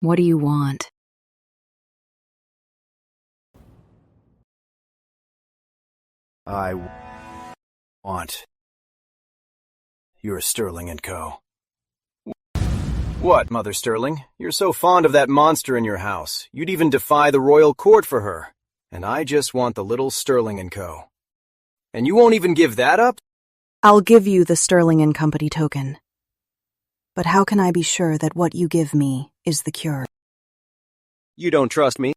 What do you want? I want your Sterling & Co. What, Mother Sterling? You're so fond of that monster in your house. You'd even defy the royal court for her. And I just want the little Sterling & Co. And you won't even give that up? I'll give you the Sterling & Company token. But how can I be sure that what you give me is the cure? You don't trust me,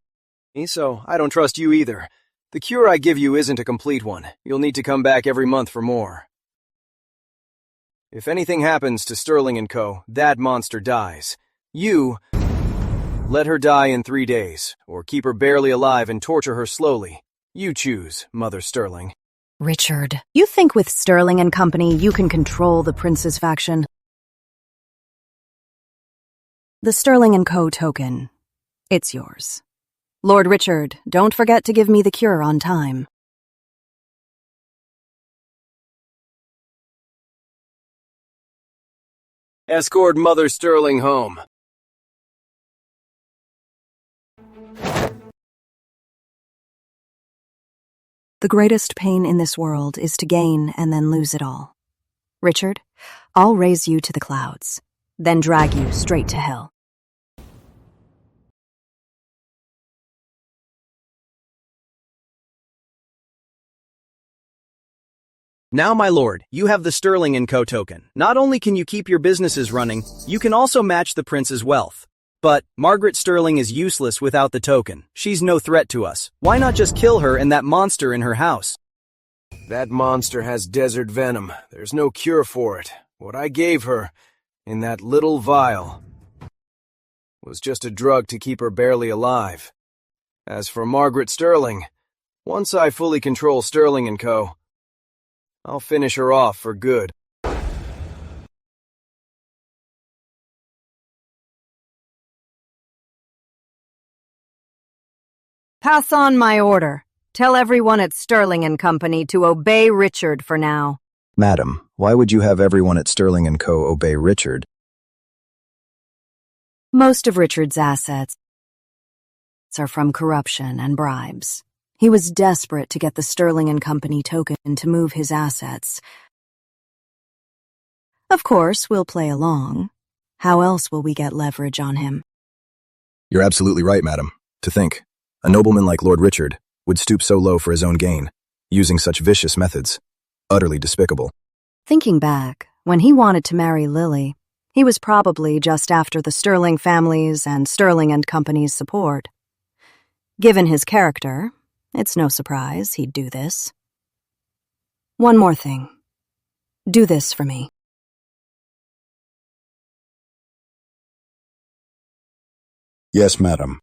so I don't trust you either. The cure I give you isn't a complete one. You'll need to come back every month for more. If anything happens to Sterling & Co., that monster dies. You let her die in 3 days, or keep her barely alive and torture her slowly. You choose, Mother Sterling. Richard, you think with Sterling & Company you can control the Prince's faction? The Sterling & Co. token. It's yours. Lord Richard, don't forget to give me the cure on time. Escort Mother Sterling home. The greatest pain in this world is to gain and then lose it all. Richard, I'll raise you to the clouds, then drag you straight to hell. Now, my lord, you have the Sterling & Co. token. Not only can you keep your businesses running, you can also match the prince's wealth. But Margaret Sterling is useless without the token. She's no threat to us. Why not just kill her and that monster in her house? That monster has desert venom. There's no cure for it. What I gave her, in that little vial, was just a drug to keep her barely alive. As for Margaret Sterling, once I fully control Sterling & Co., I'll finish her off for good. Pass on my order. Tell everyone at Sterling & Company to obey Richard for now. Madam, why would you have everyone at Sterling & Co. obey Richard? Most of Richard's assets are from corruption and bribes. He was desperate to get the Sterling & Company token to move his assets. Of course, we'll play along. How else will we get leverage on him? You're absolutely right, madam. To think, a nobleman like Lord Richard would stoop so low for his own gain, using such vicious methods. Utterly despicable. Thinking back, when he wanted to marry Lily, he was probably just after the Sterling family's and Sterling & Company's support. Given his character, it's no surprise he'd do this. One more thing. Do this for me. Yes, madam.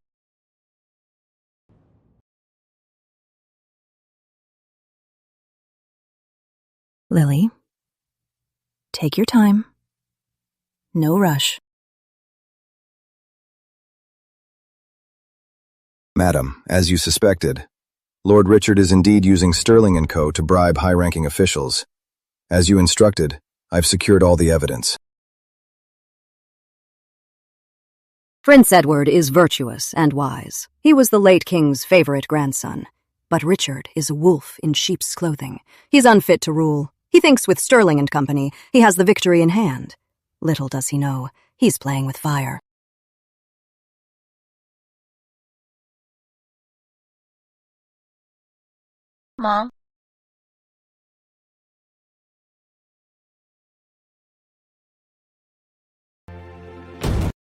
Lily, take your time. No rush. Madam, as you suspected, Lord Richard is indeed using Sterling & Co. to bribe high-ranking officials. As you instructed, I've secured all the evidence. Prince Edward is virtuous and wise. He was the late king's favorite grandson. But Richard is a wolf in sheep's clothing. He's unfit to rule. He thinks with Sterling & Company, he has the victory in hand. Little does he know, he's playing with fire. Mom?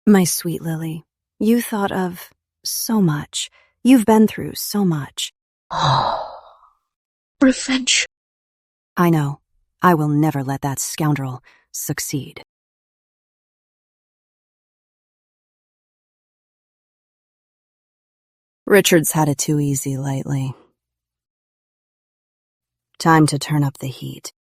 My sweet Lily, you thought of so much. You've been through so much. Revenge. I know. I will never let that scoundrel succeed. Richard's had it too easy lately. Time to turn up the heat.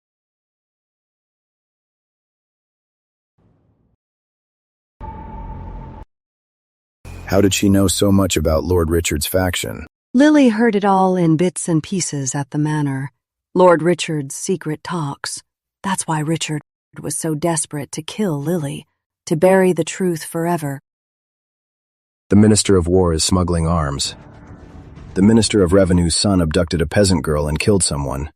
How did she know so much about Lord Richard's faction? Lily heard it all in bits and pieces at the manor. Lord Richard's secret talks. That's why Richard was so desperate to kill Lily, to bury the truth forever. The Minister of War is smuggling arms. The Minister of Revenue's son abducted a peasant girl and killed someone.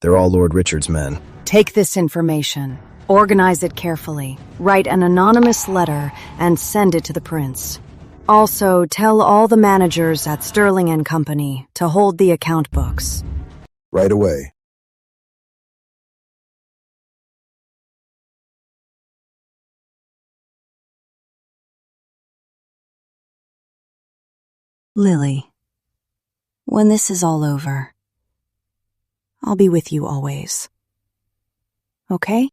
They're all Lord Richard's men. Take this information, organize it carefully, write an anonymous letter, and send it to the prince. Also, tell all the managers at Sterling & Company to hold the account books. Right away. Lily, when this is all over, I'll be with you always. Okay?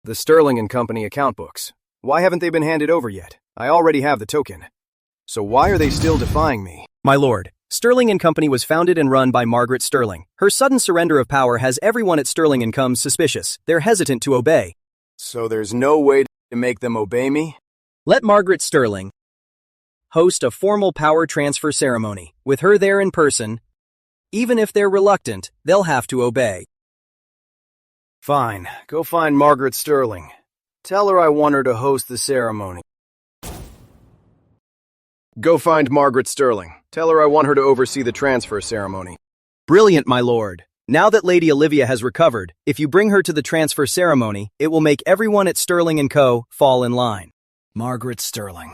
The Sterling & Company account books. Why haven't they been handed over yet? I already have the token. So why are they still defying me? My lord, Sterling & Company was founded and run by Margaret Sterling. Her sudden surrender of power has everyone at Sterling & Co. suspicious. They're hesitant to obey. So there's no way to make them obey me? Let Margaret Sterling host a formal power transfer ceremony. With her there in person, even if they're reluctant, they'll have to obey. Fine, go find Margaret Sterling. Tell her I want her to host the ceremony. Go find Margaret Sterling. Tell her I want her to oversee the transfer ceremony. Brilliant, my lord. Now that Lady Olivia has recovered, if you bring her to the transfer ceremony, it will make everyone at Sterling & Co. fall in line. Margaret Sterling.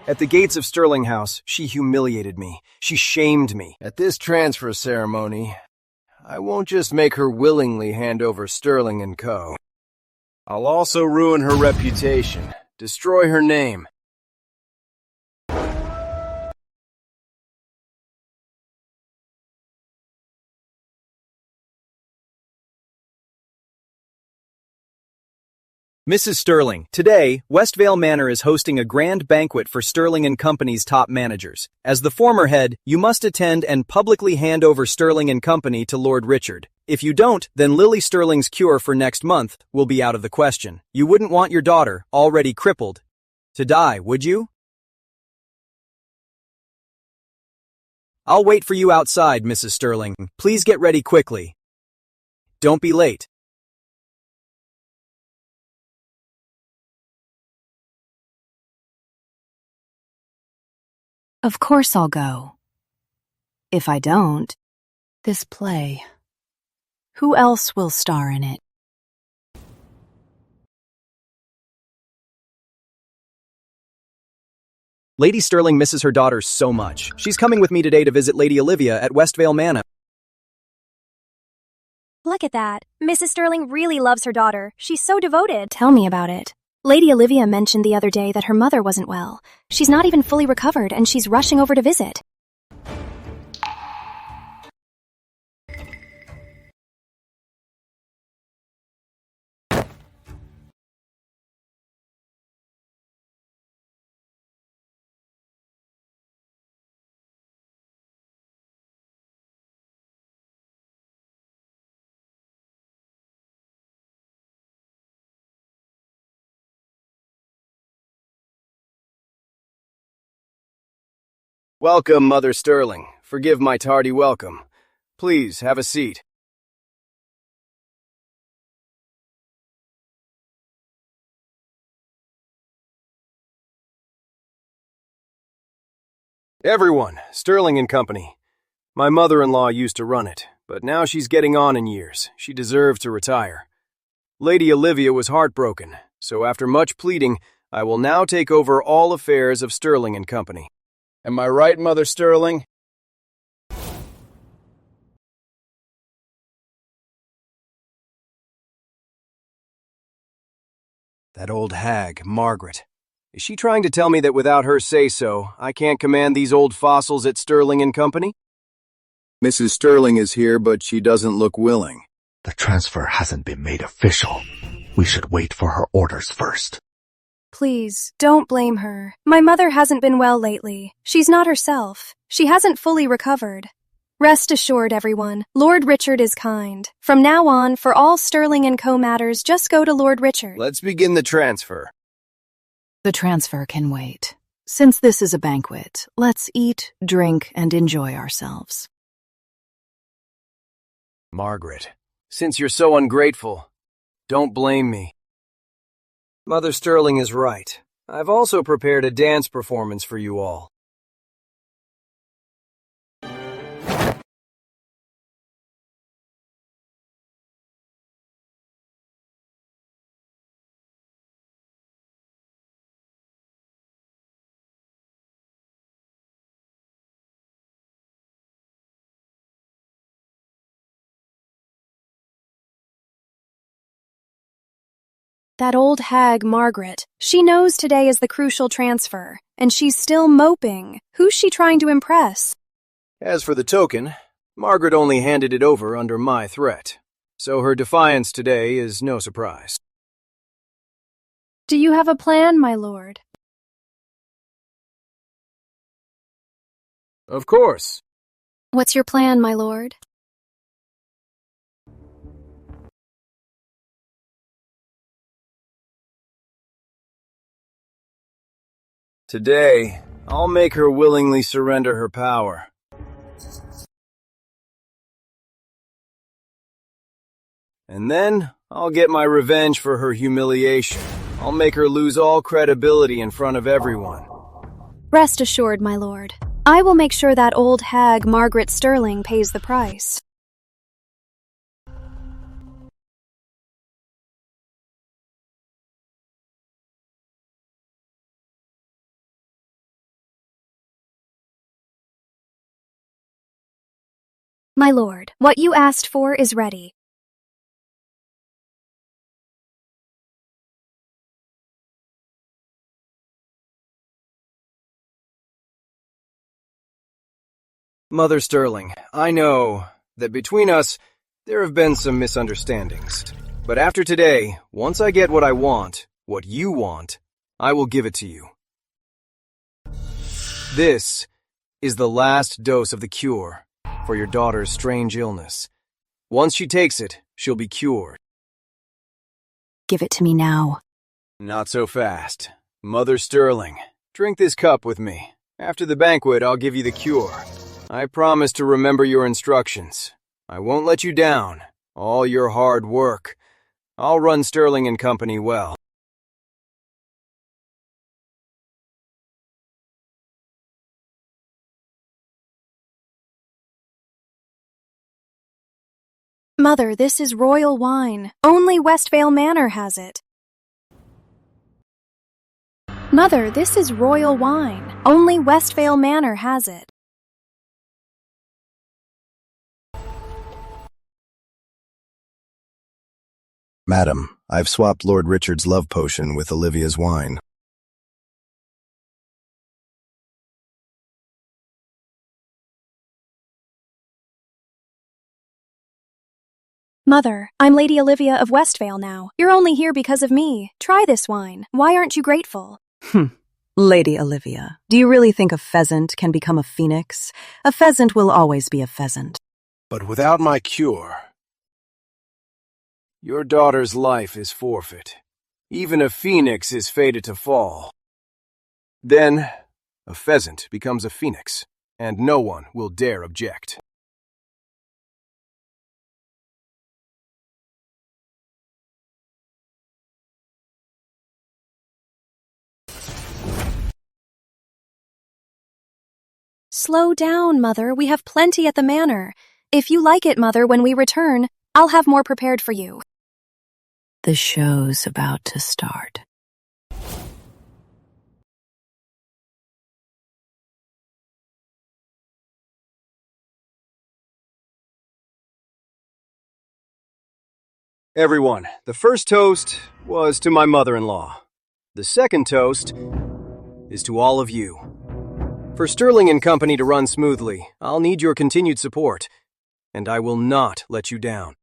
At the gates of Sterling House, she humiliated me. She shamed me. At this transfer ceremony, I won't just make her willingly hand over Sterling & Co. I'll also ruin her reputation, destroy her name. Mrs. Sterling, today, Westvale Manor is hosting a grand banquet for Sterling & Company's top managers. As the former head, you must attend and publicly hand over Sterling & Company to Lord Richard. If you don't, then Lily Sterling's cure for next month will be out of the question. You wouldn't want your daughter, already crippled, to die, would you? I'll wait for you outside, Mrs. Sterling. Please get ready quickly. Don't be late. Of course I'll go. If I don't, this play, who else will star in it? Lady Sterling misses her daughter so much. She's coming with me today to visit Lady Olivia at Westvale Manor. Look at that. Mrs. Sterling really loves her daughter. She's so devoted. Tell me about it. Lady Olivia mentioned the other day that her mother wasn't well. She's not even fully recovered, and she's rushing over to visit. Welcome, Mother Sterling. Forgive my tardy welcome. Please, have a seat. Everyone, Sterling & Company. My mother-in-law used to run it, but now she's getting on in years. She deserves to retire. Lady Olivia was heartbroken, so after much pleading, I will now take over all affairs of Sterling & Company. Am I right, Mother Sterling? That old hag, Margaret. Is she trying to tell me that without her say-so, I can't command these old fossils at Sterling & Company? Mrs. Sterling is here, but she doesn't look willing. The transfer hasn't been made official. We should wait for her orders first. Please, don't blame her. My mother hasn't been well lately. She's not herself. She hasn't fully recovered. Rest assured, everyone, Lord Richard is kind. From now on, for all Sterling & Co. matters, just go to Lord Richard. Let's begin the transfer. The transfer can wait. Since this is a banquet, let's eat, drink, and enjoy ourselves. Margaret, since you're so ungrateful, don't blame me. Mother Sterling is right. I've also prepared a dance performance for you all. That old hag, Margaret, she knows today is the crucial transfer, and she's still moping. Who's she trying to impress? As for the token, Margaret only handed it over under my threat, so her defiance today is no surprise. Do you have a plan, my lord? Of course. What's your plan, my lord? Today, I'll make her willingly surrender her power. And then, I'll get my revenge for her humiliation. I'll make her lose all credibility in front of everyone. Rest assured, my lord. I will make sure that old hag, Margaret Sterling, pays the price. My lord, what you asked for is ready. Mother Sterling, I know that between us, there have been some misunderstandings. But after today, once I get what I want, what you want, I will give it to you. This is the last dose of the cure for your daughter's strange illness. Once she takes it, she'll be cured. Give it to me now. Not so fast. Mother Sterling, drink this cup with me. After the banquet, I'll give you the cure. I promise to remember your instructions. I won't let you down. All your hard work. I'll run Sterling and Company well. Mother, this is royal wine. Only Westvale Manor has it. Mother, this is royal wine. Only Westvale Manor has it. Madam, I've swapped Lord Richard's love potion with Olivia's wine. Mother, I'm Lady Olivia of Westvale now. You're only here because of me. Try this wine. Why aren't you grateful? Lady Olivia, do you really think a pheasant can become a phoenix? A pheasant will always be a pheasant. But without my cure, your daughter's life is forfeit. Even a phoenix is fated to fall. Then, a pheasant becomes a phoenix, and no one will dare object. Slow down, Mother. We have plenty at the manor. If you like it, Mother, when we return, I'll have more prepared for you. The show's about to start. Everyone, the first toast was to my mother-in-law. The second toast is to all of you. For Sterling and Company to run smoothly, I'll need your continued support, and I will not let you down.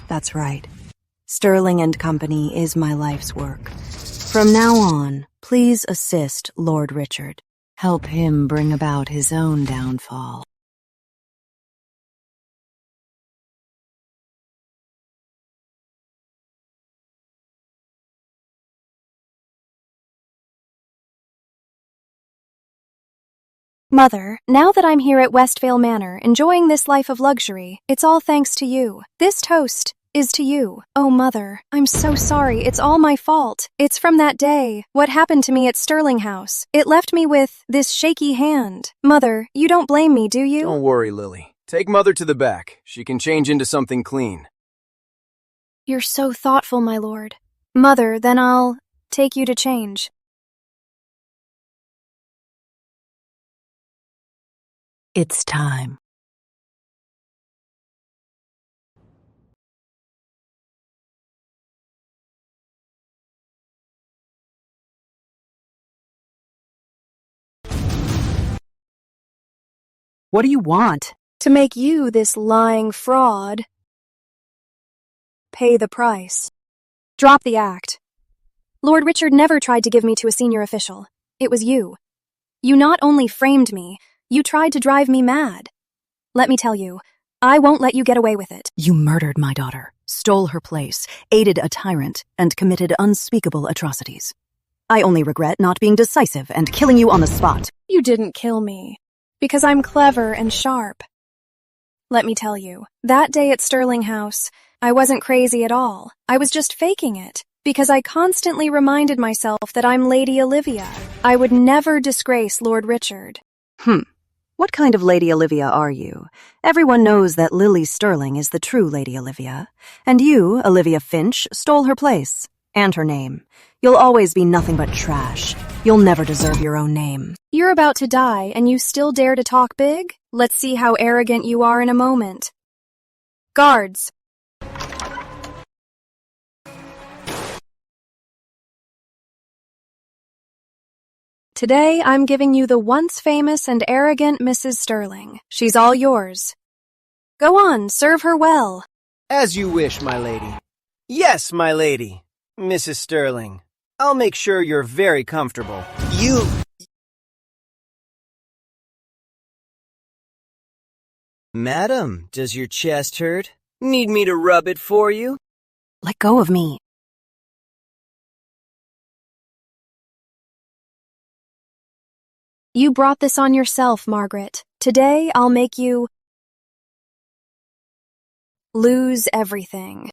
That's right. Sterling and Company is my life's work. From now on, please assist Lord Richard. Help him bring about his own downfall. Mother, now that I'm here at Westvale Manor, enjoying this life of luxury, it's all thanks to you. This toast is to you. Oh, Mother, I'm so sorry. It's all my fault. It's from that day. What happened to me at Sterling House. It left me with this shaky hand. Mother, you don't blame me, do you? Don't worry, Lily. Take Mother to the back. She can change into something clean. You're so thoughtful, my lord. Mother, then I'll take you to change. It's time. What do you want? To make you, this lying fraud, pay the price. Drop the act. Lord Richard never tried to give me to a senior official. It was you. You not only framed me, you tried to drive me mad. Let me tell you, I won't let you get away with it. You murdered my daughter, stole her place, aided a tyrant, and committed unspeakable atrocities. I only regret not being decisive and killing you on the spot. You didn't kill me, because I'm clever and sharp. Let me tell you, that day at Sterling House, I wasn't crazy at all. I was just faking it. Because I constantly reminded myself that I'm Lady Olivia. I would never disgrace Lord Richard. What kind of Lady Olivia are you? Everyone knows that Lily Sterling is the true Lady Olivia. And you, Olivia Finch, stole her place. And her name. You'll always be nothing but trash. You'll never deserve your own name. You're about to die, and you still dare to talk big? Let's see how arrogant you are in a moment. Guards! Today, I'm giving you the once famous and arrogant Mrs. Sterling. She's all yours. Go on, serve her well. As you wish, my lady. Yes, my lady. Mrs. Sterling. I'll make sure you're very comfortable. Madam, does your chest hurt? Need me to rub it for you? Let go of me. You brought this on yourself, Margaret. Today, I'll make you lose everything.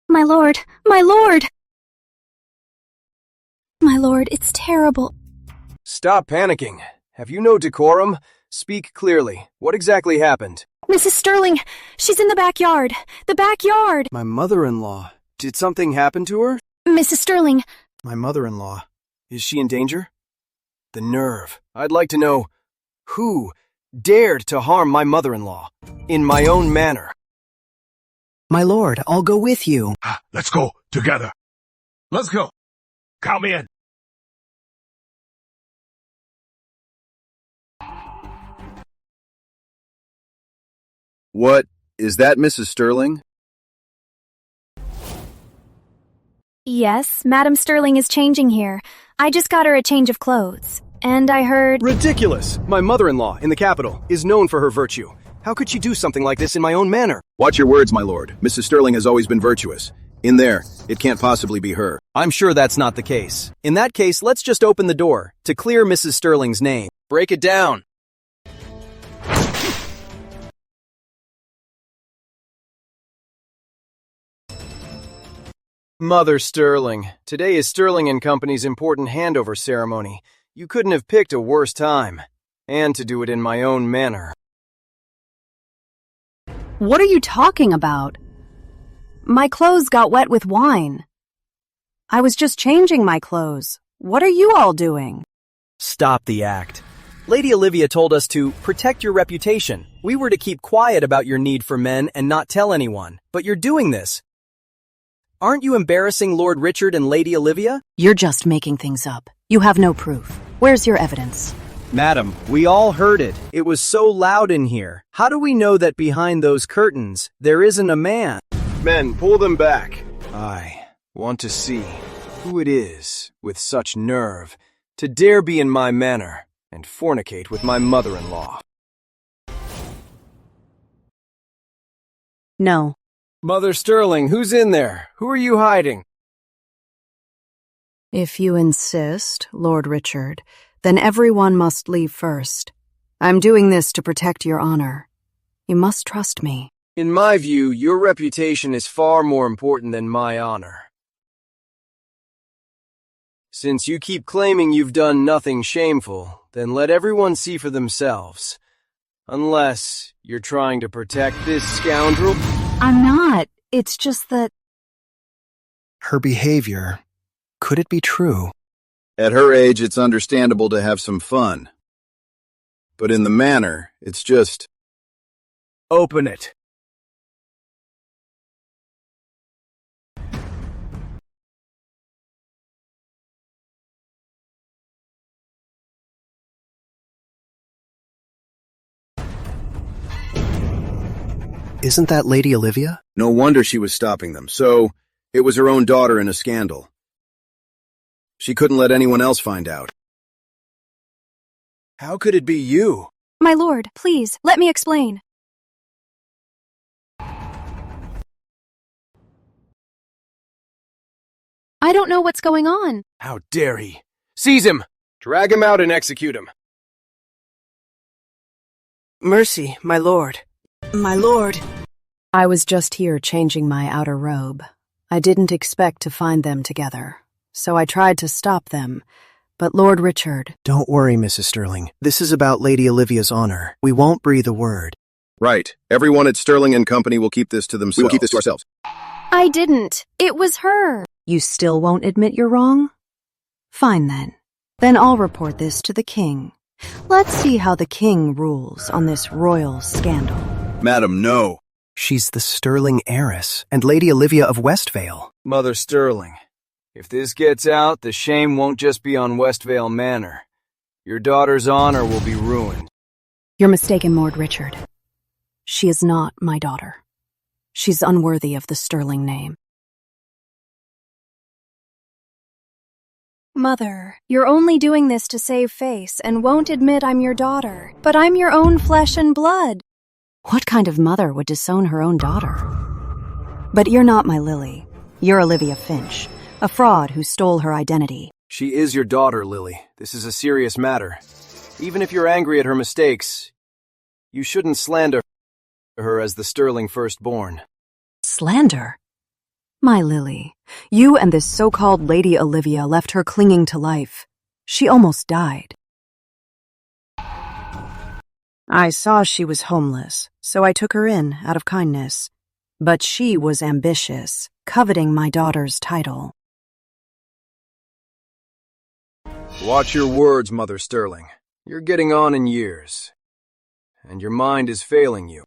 My lord, my lord! My lord, it's terrible. Stop panicking. Have you no decorum? Speak clearly. What exactly happened? Mrs. Sterling, she's in the backyard. The backyard! My mother-in-law. Did something happen to her? Mrs. Sterling. My mother-in-law. Is she in danger? The nerve. I'd like to know who dared to harm my mother-in-law in my own manor. My lord, I'll go with you. Let's go, together. Let's go. Count me in. What? Is that Mrs. Sterling? Yes, Madam Sterling is changing here. I just got her a change of clothes. And I heard— Ridiculous! My mother-in-law, in the capital, is known for her virtue. How could she do something like this in my own manor? Watch your words, my lord. Mrs. Sterling has always been virtuous. In there, it can't possibly be her. I'm sure that's not the case. In that case, let's just open the door to clear Mrs. Sterling's name. Break it down. Mother Sterling, today is Sterling & Company's important handover ceremony. You couldn't have picked a worse time. And to do it in my own manor. What are you talking about? My clothes got wet with wine. I was just changing my clothes. What are you all doing? Stop the act. Lady Olivia told us to protect your reputation. We were to keep quiet about your need for men and not tell anyone. But you're doing this. Aren't you embarrassing Lord Richard and Lady Olivia? You're just making things up. You have no proof. Where's your evidence? Madam, we all heard it. It was so loud in here. How do we know that behind those curtains there isn't a man? Men, pull them back. I want to see who it is with such nerve to dare be in my manor and fornicate with my mother-in-law. No. Mother Sterling, who's in there? Who are you hiding? If you insist, Lord Richard, then everyone must leave first. I'm doing this to protect your honor. You must trust me. In my view, your reputation is far more important than my honor. Since you keep claiming you've done nothing shameful, then let everyone see for themselves. Unless you're trying to protect this scoundrel. I'm not. It's just that— Her behavior. Could it be true? At her age, it's understandable to have some fun. But in the manor, it's just— Open it. Isn't that Lady Olivia? No wonder she was stopping them. So, it was her own daughter in a scandal. She couldn't let anyone else find out. How could it be you? My lord, please, let me explain. I don't know what's going on. How dare he? Seize him! Drag him out and execute him. Mercy, my lord. My lord. I was just here changing my outer robe. I didn't expect to find them together, so I tried to stop them. But Lord Richard... Don't worry, Mrs. Sterling. This is about Lady Olivia's honor. We won't breathe a word. Right. Everyone at Sterling and Company will keep this to themselves. We will keep this to ourselves. I didn't. It was her. You still won't admit you're wrong? Fine then. Then I'll report this to the king. Let's see how the king rules on this royal scandal. Madam, no. She's the Sterling heiress and Lady Olivia of Westvale. Mother Sterling, if this gets out, the shame won't just be on Westvale Manor. Your daughter's honor will be ruined. You're mistaken, Lord Richard. She is not my daughter. She's unworthy of the Sterling name. Mother, you're only doing this to save face and won't admit I'm your daughter, but I'm your own flesh and blood. What kind of mother would disown her own daughter? But you're not my Lily. You're Olivia Finch, a fraud who stole her identity. She is your daughter, Lily. This is a serious matter. Even if you're angry at her mistakes, you shouldn't slander her as the Sterling firstborn. Slander? My Lily, you and this so-called Lady Olivia left her clinging to life. She almost died. I saw she was homeless, so I took her in out of kindness. But she was ambitious, coveting my daughter's title. Watch your words, Mother Sterling. You're getting on in years, and your mind is failing you.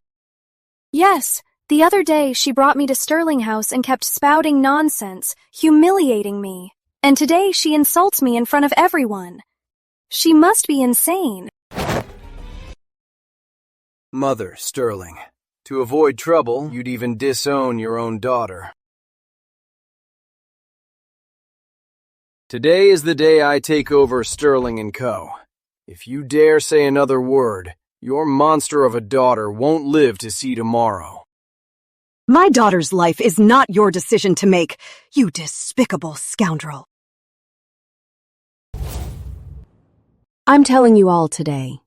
Yes, the other day she brought me to Sterling House and kept spouting nonsense, humiliating me. And today she insults me in front of everyone. She must be insane. Mother Sterling, to avoid trouble, you'd even disown your own daughter. Today is the day I take over Sterling & Co. If you dare say another word, your monster of a daughter won't live to see tomorrow. My daughter's life is not your decision to make, you despicable scoundrel. I'm telling you all today,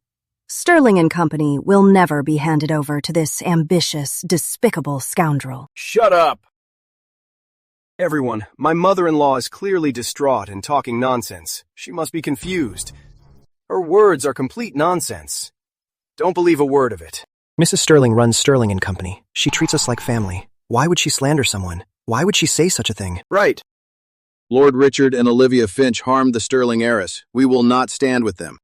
Sterling & Company will never be handed over to this ambitious, despicable scoundrel. Shut up! Everyone, my mother-in-law is clearly distraught and talking nonsense. She must be confused. Her words are complete nonsense. Don't believe a word of it. Mrs. Sterling runs Sterling and Company. She treats us like family. Why would she slander someone? Why would she say such a thing? Right. Lord Richard and Olivia Finch harmed the Sterling heiress. We will not stand with them.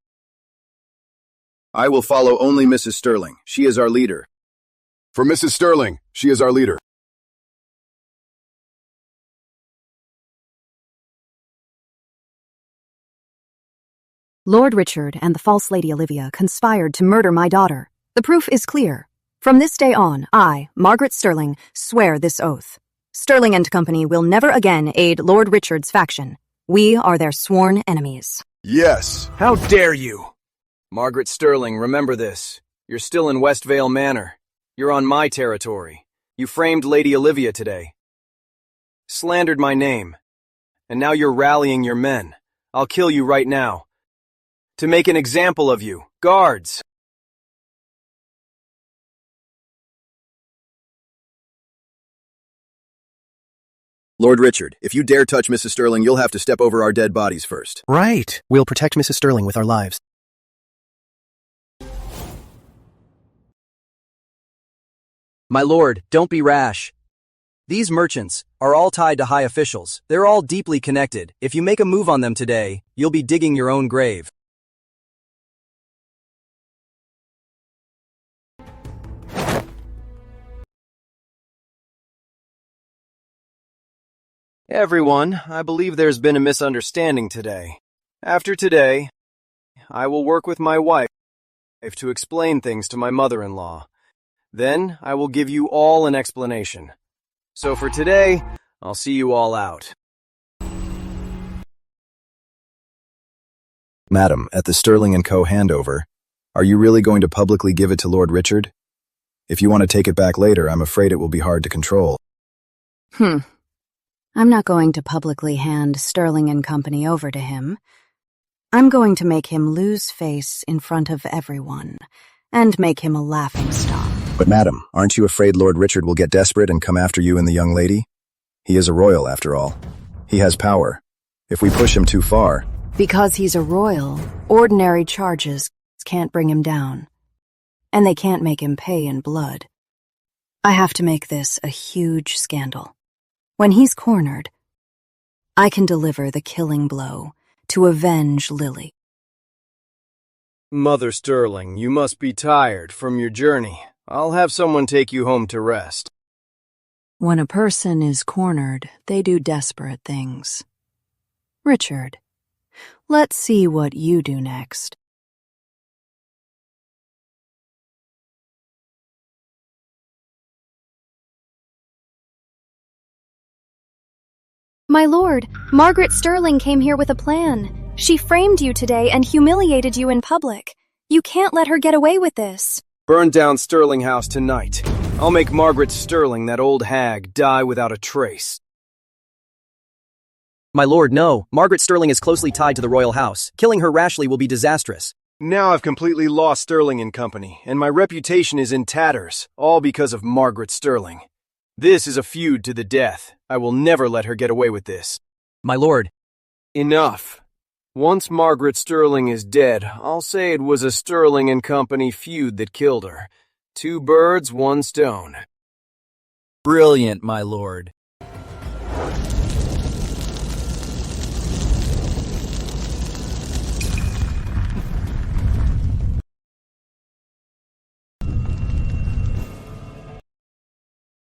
I will follow only Mrs. Sterling. She is our leader. For Mrs. Sterling, she is our leader. Lord Richard and the false Lady Olivia conspired to murder my daughter. The proof is clear. From this day on, I, Margaret Sterling, swear this oath. Sterling & Company will never again aid Lord Richard's faction. We are their sworn enemies. Yes. How dare you? Margaret Sterling, remember this. You're still in Westvale Manor. You're on my territory. You framed Lady Olivia today. Slandered my name. And now you're rallying your men. I'll kill you right now. To make an example of you. Guards! Lord Richard, if you dare touch Mrs. Sterling, you'll have to step over our dead bodies first. Right. We'll protect Mrs. Sterling with our lives. My lord, don't be rash. These merchants are all tied to high officials. They're all deeply connected. If you make a move on them today, you'll be digging your own grave. Everyone, I believe there's been a misunderstanding today. After today, I will work with my wife to explain things to my mother-in-law. Then I will give you all an explanation. So for today, I'll see you all out. Madam, at the Sterling & Co. handover, are you really going to publicly give it to Lord Richard? If you want to take it back later, I'm afraid it will be hard to control. I'm not going to publicly hand Sterling & Company over to him. I'm going to make him lose face in front of everyone, and make him a laughingstock. But madam, aren't you afraid Lord Richard will get desperate and come after you and the young lady? He is a royal, after all. He has power. If we push him too far... Because he's a royal, ordinary charges can't bring him down. And they can't make him pay in blood. I have to make this a huge scandal. When he's cornered, I can deliver the killing blow to avenge Lily. Mother Sterling, you must be tired from your journey. I'll have someone take you home to rest. When a person is cornered, they do desperate things. Richard, let's see what you do next. My lord, Margaret Sterling came here with a plan. She framed you today and humiliated you in public. You can't let her get away with this. Burn down Sterling House tonight. I'll make Margaret Sterling, that old hag, die without a trace. My lord, no. Margaret Sterling is closely tied to the royal house. Killing her rashly will be disastrous. Now I've completely lost Sterling and Company, and my reputation is in tatters, all because of Margaret Sterling. This is a feud to the death. I will never let her get away with this. My lord. Enough. Once Margaret Sterling is dead, I'll say it was a Sterling and Company feud that killed her. 2 birds, 1 stone. Brilliant, my lord.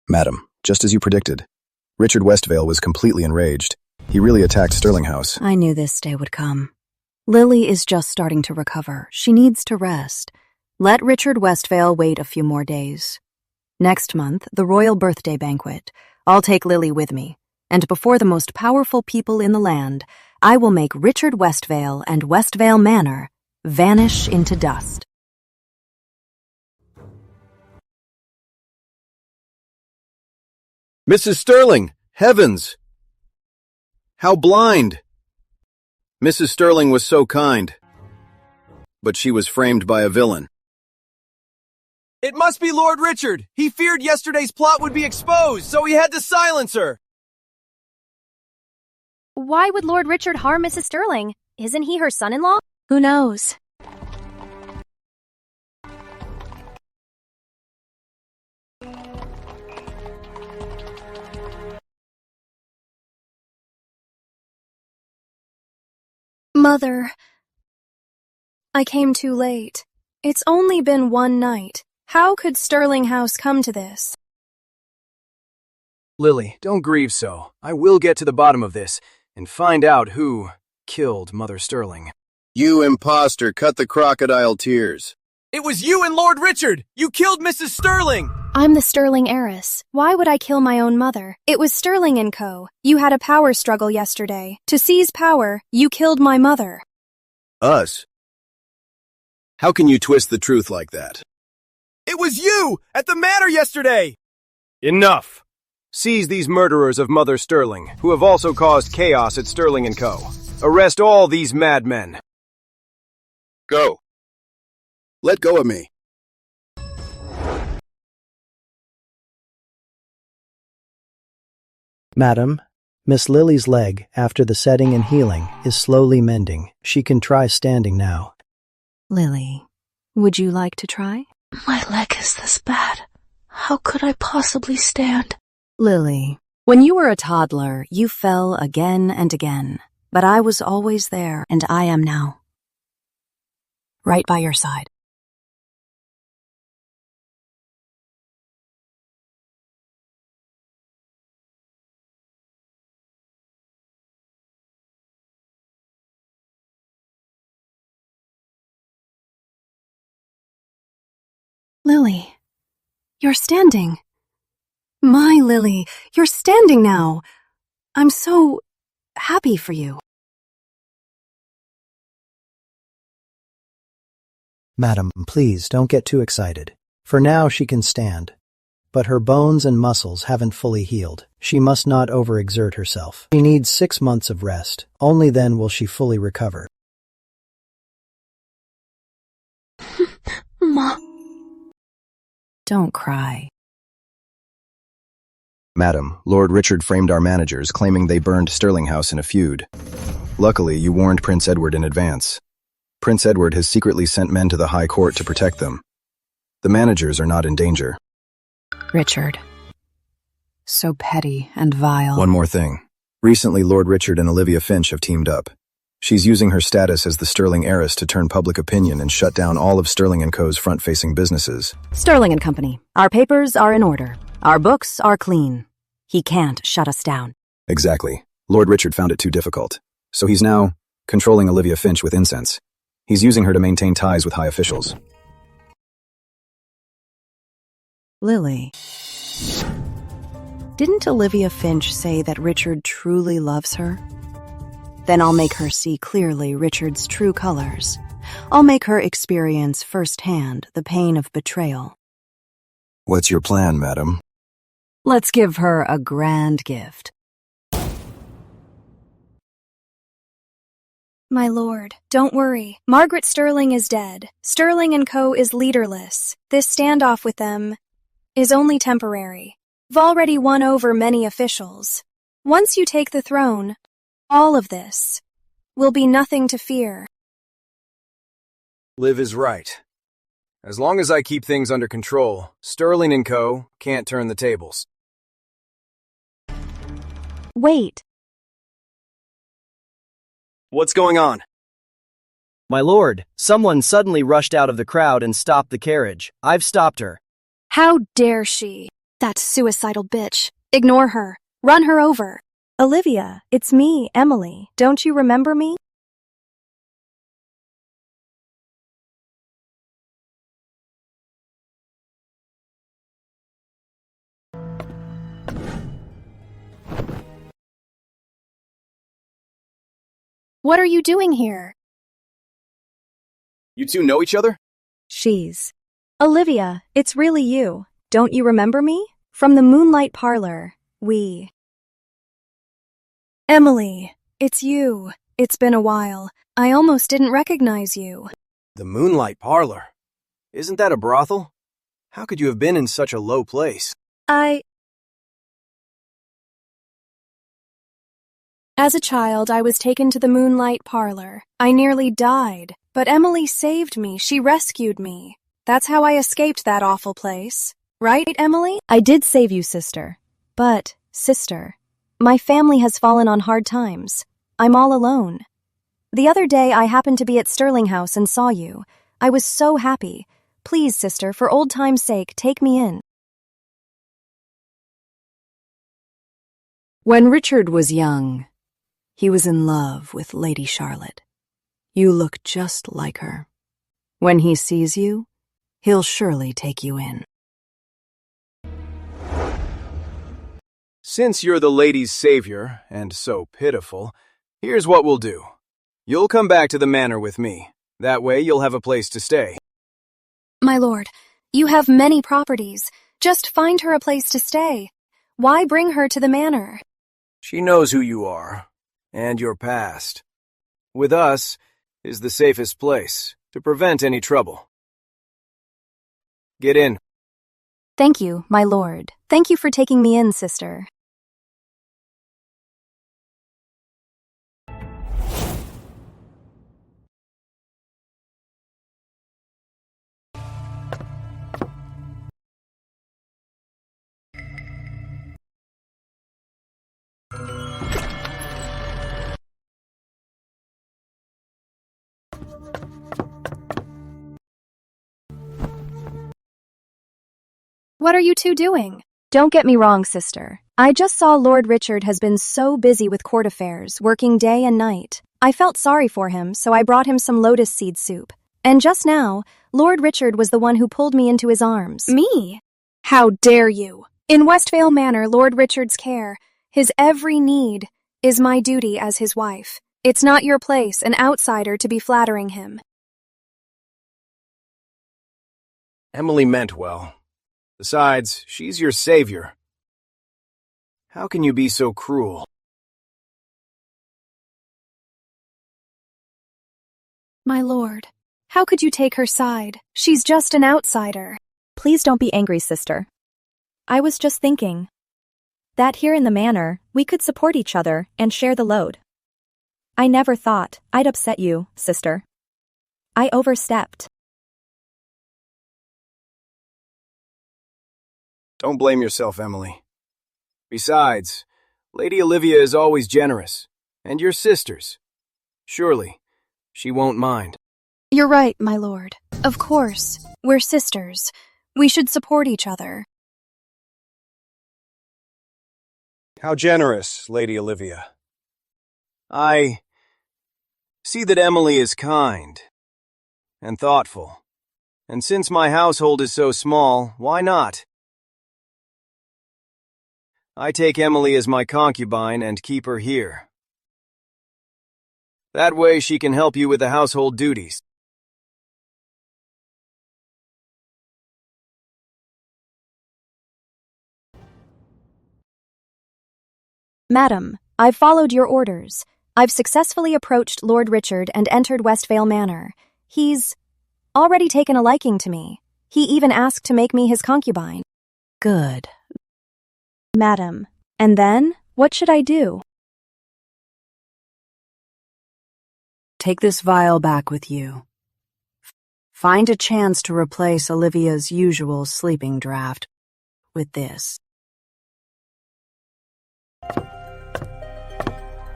Madam, just as you predicted, Richard Westvale was completely enraged. He really attacked Sterling House. I knew this day would come. Lily is just starting to recover. She needs to rest. Let Richard Westvale wait a few more days. Next month, the royal birthday banquet. I'll take Lily with me, and before the most powerful people in the land, I will make Richard Westvale and Westvale Manor vanish into dust. Mrs. Sterling! Heavens! How blind! Mrs. Sterling was so kind, but she was framed by a villain. It must be Lord Richard! He feared yesterday's plot would be exposed, so he had to silence her! Why would Lord Richard harm Mrs. Sterling? Isn't he her son-in-law? Who knows? Mother, I came too late. It's only been one night. How could Sterling House come to this? Lily, don't grieve so. I will get to the bottom of this and find out who killed Mother Sterling. You imposter, cut the crocodile tears. It was you and Lord Richard! You killed Mrs. Sterling! I'm the Sterling heiress. Why would I kill my own mother? It was Sterling & Co. You had a power struggle yesterday. To seize power, you killed my mother. Us? How can you twist the truth like that? It was you! At the manor yesterday! Enough! Seize these murderers of Mother Sterling, who have also caused chaos at Sterling & Co. Arrest all these madmen. Go. Let go of me. Madam, Miss Lily's leg, after the setting and healing, is slowly mending. She can try standing now. Lily, would you like to try? My leg is this bad. How could I possibly stand? Lily, when you were a toddler, you fell again and again. But I was always there, and I am now. Right by your side. Lily, you're standing. My Lily, you're standing now. I'm so happy for you. Madam, please don't get too excited. For now she can stand. But her bones and muscles haven't fully healed. She must not overexert herself. She needs 6 months of rest. Only then will she fully recover. Don't cry. Madam, Lord Richard framed our managers, claiming they burned Sterling House in a feud. Luckily, you warned Prince Edward in advance. Prince Edward has secretly sent men to the High Court to protect them. The managers are not in danger. Richard. So petty and vile. One more thing. Recently, Lord Richard and Olivia Finch have teamed up. She's using her status as the Sterling heiress to turn public opinion and shut down all of Sterling & Co.'s front-facing businesses. Sterling and Company. Our papers are in order. Our books are clean. He can't shut us down. Exactly. Lord Richard found it too difficult. So he's now controlling Olivia Finch with incense. He's using her to maintain ties with high officials. Lily. Didn't Olivia Finch say that Richard truly loves her? Then I'll make her see clearly Richard's true colors. I'll make her experience firsthand the pain of betrayal. What's your plan, madam? Let's give her a grand gift. My lord, don't worry. Margaret Sterling is dead. Sterling & Co. is leaderless. This standoff with them is only temporary. I've already won over many officials. Once you take the throne, all of this will be nothing to fear. Liv is right. As long as I keep things under control, Sterling & Co. can't turn the tables. Wait. What's going on? My lord, someone suddenly rushed out of the crowd and stopped the carriage. I've stopped her. How dare she? That suicidal bitch. Ignore her. Run her over. Olivia, it's me, Emily. Don't you remember me? What are you doing here? You two know each other? She's. Olivia, it's really you. Don't you remember me? From the Moonlight Parlor, Emily, it's you. It's been a while. I almost didn't recognize you. The Moonlight Parlor? Isn't that a brothel? How could you have been in such a low place? As a child, I was taken to the Moonlight Parlor. I nearly died, but Emily saved me. She rescued me. That's how I escaped that awful place. Right, Emily? I did save you, sister. But, sister, my family has fallen on hard times. I'm all alone. The other day, I happened to be at Sterling House and saw you. I was so happy. Please, sister, for old time's sake, take me in. When Richard was young, he was in love with Lady Charlotte. You look just like her. When he sees you, he'll surely take you in. Since you're the lady's savior, and so pitiful, here's what we'll do. You'll come back to the manor with me. That way you'll have a place to stay. My lord, you have many properties. Just find her a place to stay. Why bring her to the manor? She knows who you are, and your past. With us is the safest place to prevent any trouble. Get in. Thank you, my lord. Thank you for taking me in, sister. What are you two doing? Don't get me wrong, sister. I just saw Lord Richard has been so busy with court affairs, working day and night. I felt sorry for him, so I brought him some lotus seed soup. And just now, Lord Richard was the one who pulled me into his arms. Me? How dare you? In Westvale Manor, Lord Richard's care, his every need, is my duty as his wife. It's not your place, an outsider, to be flattering him. Emily meant well. Besides, she's your savior. How can you be so cruel? My lord, how could you take her side? She's just an outsider. Please don't be angry, sister. I was just thinking that here in the manor, we could support each other and share the load. I never thought I'd upset you, sister. I overstepped. Don't blame yourself, Emily. Besides, Lady Olivia is always generous, and your sisters. Surely, she won't mind. You're right, my lord. Of course, we're sisters. We should support each other. How generous, Lady Olivia. I see that Emily is kind and thoughtful, and since my household is so small, why not? I take Emily as my concubine and keep her here. That way she can help you with the household duties. Madam, I've followed your orders. I've successfully approached Lord Richard and entered Westvale Manor. He's already taken a liking to me. He even asked to make me his concubine. Good. Madam, and then, what should I do? Take this vial back with you. Find a chance to replace Olivia's usual sleeping draught with this.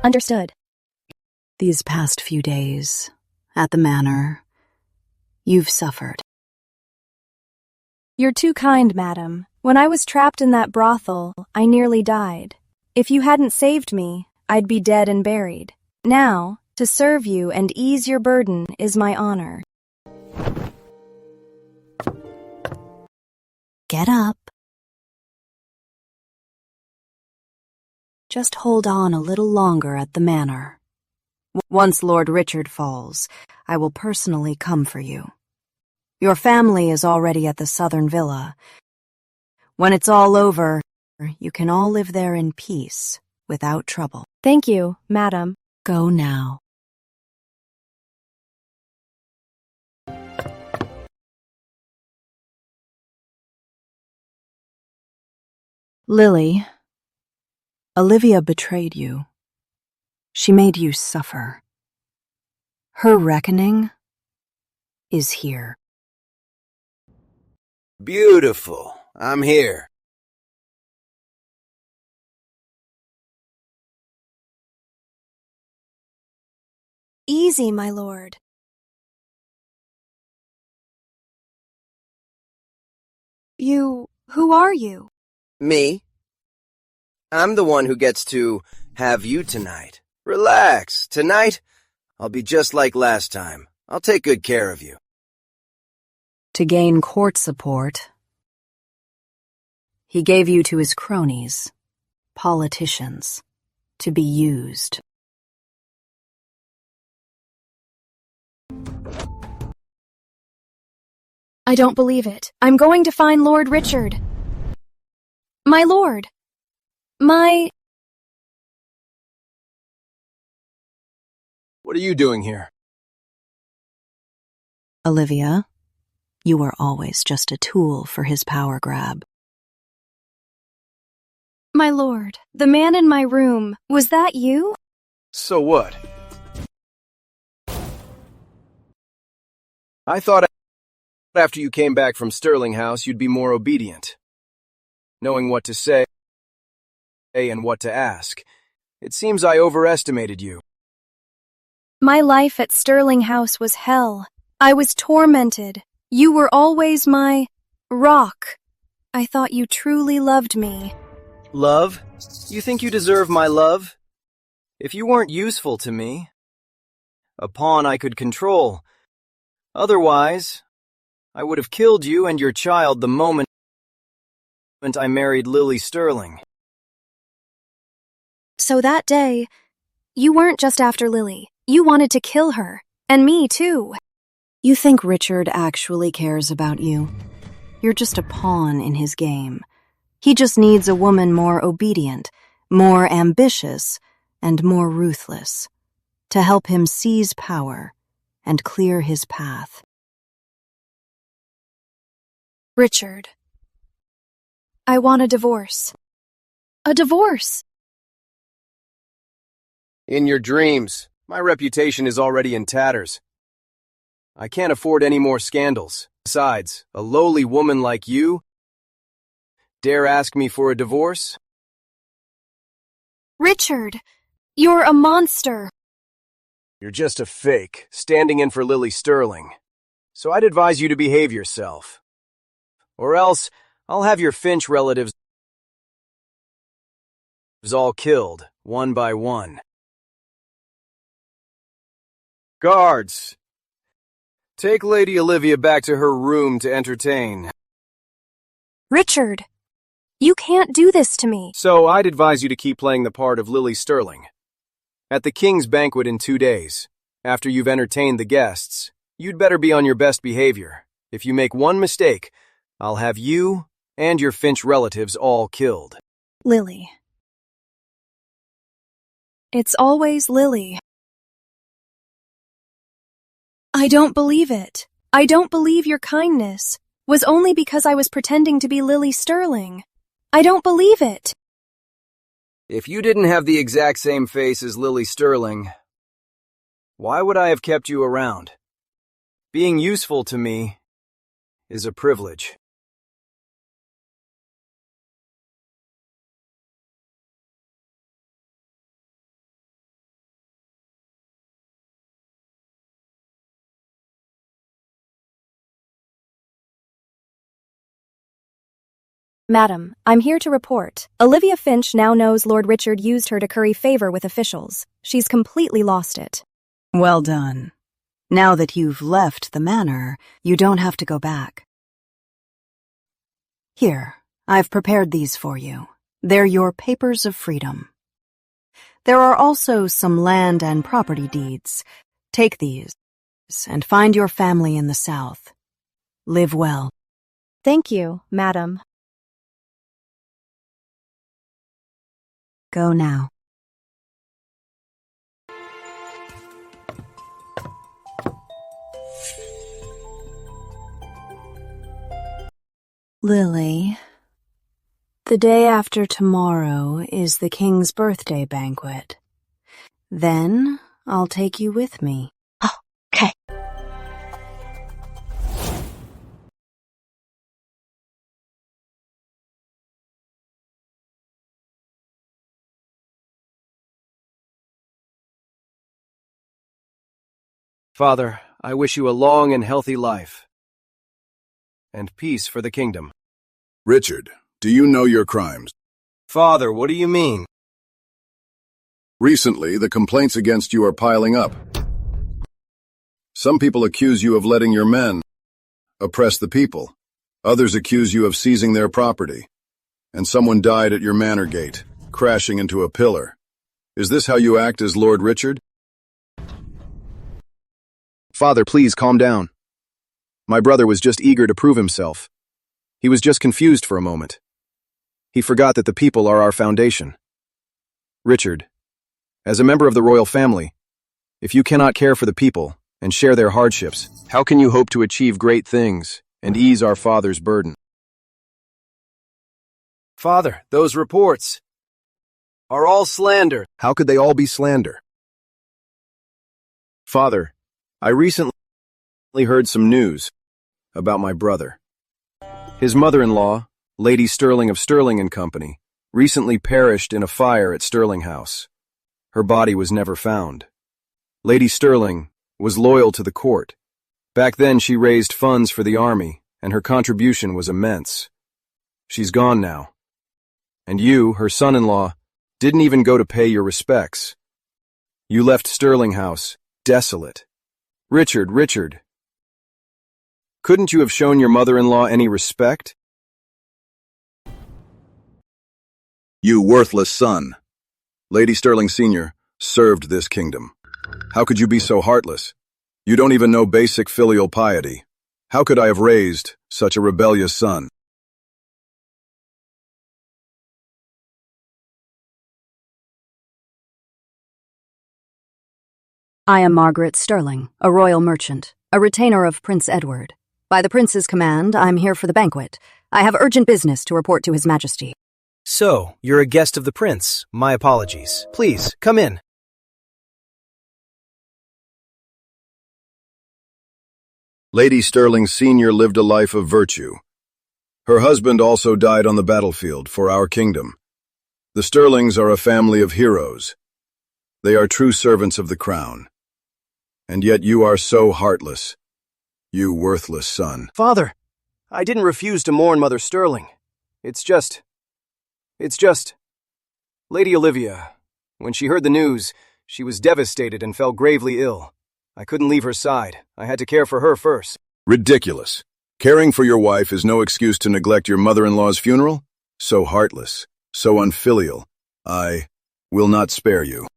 Understood. These past few days, at the manor, you've suffered. You're too kind, madam. When I was trapped in that brothel, I nearly died. If you hadn't saved me, I'd be dead and buried. Now, to serve you and ease your burden is my honor. Get up. Just hold on a little longer at the manor. Once Lord Richard falls, I will personally come for you. Your family is already at the southern villa. When it's all over, you can all live there in peace, without trouble. Thank you, madam. Go now. Lily, Olivia betrayed you. She made you suffer. Her reckoning is here. Beautiful. I'm here. Easy, my lord. Who are you? Me? I'm the one who gets to have you tonight. Relax. Tonight, I'll be just like last time. I'll take good care of you. To gain court support, he gave you to his cronies, politicians, to be used. I don't believe it. I'm going to find Lord Richard. My lord. What are you doing here? Olivia, you were always just a tool for his power grab. My lord, the man in my room, was that you? So what? I thought after you came back from Sterling House, you'd be more obedient, knowing what to say and what to ask. It seems I overestimated you. My life at Sterling House was hell. I was tormented. You were always my rock. I thought you truly loved me. Love? You think you deserve my love? If you weren't useful to me, a pawn I could control. Otherwise, I would have killed you and your child the moment I married Lily Sterling. So that day, you weren't just after Lily. You wanted to kill her. And me, too. You think Richard actually cares about you? You're just a pawn in his game. He just needs a woman more obedient, more ambitious, and more ruthless to help him seize power and clear his path. Richard, I want a divorce. A divorce! In your dreams. My reputation is already in tatters. I can't afford any more scandals. Besides, a lowly woman like you dare ask me for a divorce? Richard, you're a monster. You're just a fake, standing in for Lily Sterling. So I'd advise you to behave yourself. Or else, I'll have your Finch relatives all killed, one by one. Guards! Take Lady Olivia back to her room to entertain. Richard, you can't do this to me. So I'd advise you to keep playing the part of Lily Sterling. At the King's banquet in 2 days, after you've entertained the guests, you'd better be on your best behavior. If you make one mistake, I'll have you and your Finch relatives all killed. Lily. It's always Lily. I don't believe it. I don't believe your kindness was only because I was pretending to be Lily Sterling. I don't believe it. If you didn't have the exact same face as Lily Sterling, why would I have kept you around? Being useful to me is a privilege. Madam, I'm here to report. Olivia Finch now knows Lord Richard used her to curry favor with officials. She's completely lost it. Well done. Now that you've left the manor, you don't have to go back. Here, I've prepared these for you. They're your papers of freedom. There are also some land and property deeds. Take these and find your family in the south. Live well. Thank you, madam. Go now. Lily, the day after tomorrow is the King's birthday banquet. Then I'll take you with me. Oh, okay. Father, I wish you a long and healthy life, and peace for the kingdom. Richard, do you know your crimes? Father, what do you mean? Recently, the complaints against you are piling up. Some people accuse you of letting your men oppress the people. Others accuse you of seizing their property. And someone died at your manor gate, crashing into a pillar. Is this how you act as Lord Richard? Father, please calm down. My brother was just eager to prove himself. He was just confused for a moment. He forgot that the people are our foundation. Richard, as a member of the royal family, if you cannot care for the people and share their hardships, how can you hope to achieve great things and ease our father's burden? Father, those reports are all slander. How could they all be slander? Father, I recently heard some news about my brother. His mother-in-law, Lady Sterling of Sterling and Company, recently perished in a fire at Sterling House. Her body was never found. Lady Sterling was loyal to the court. Back then she raised funds for the army, and her contribution was immense. She's gone now. And you, her son-in-law, didn't even go to pay your respects. You left Sterling House, desolate. Richard, couldn't you have shown your mother-in-law any respect? You worthless son. Lady Sterling Sr. served this kingdom. How could you be so heartless? You don't even know basic filial piety. How could I have raised such a rebellious son? I am Margaret Sterling, a royal merchant, a retainer of Prince Edward. By the prince's command, I'm here for the banquet. I have urgent business to report to His Majesty. So, you're a guest of the prince. My apologies. Please, come in. Lady Sterling Sr. lived a life of virtue. Her husband also died on the battlefield for our kingdom. The Sterlings are a family of heroes. They are true servants of the crown. And yet you are so heartless, you worthless son. Father, I didn't refuse to mourn Mother Sterling. It's just... Lady Olivia, when she heard the news, she was devastated and fell gravely ill. I couldn't leave her side. I had to care for her first. Ridiculous. Caring for your wife is no excuse to neglect your mother-in-law's funeral? So heartless, so unfilial. I will not spare you.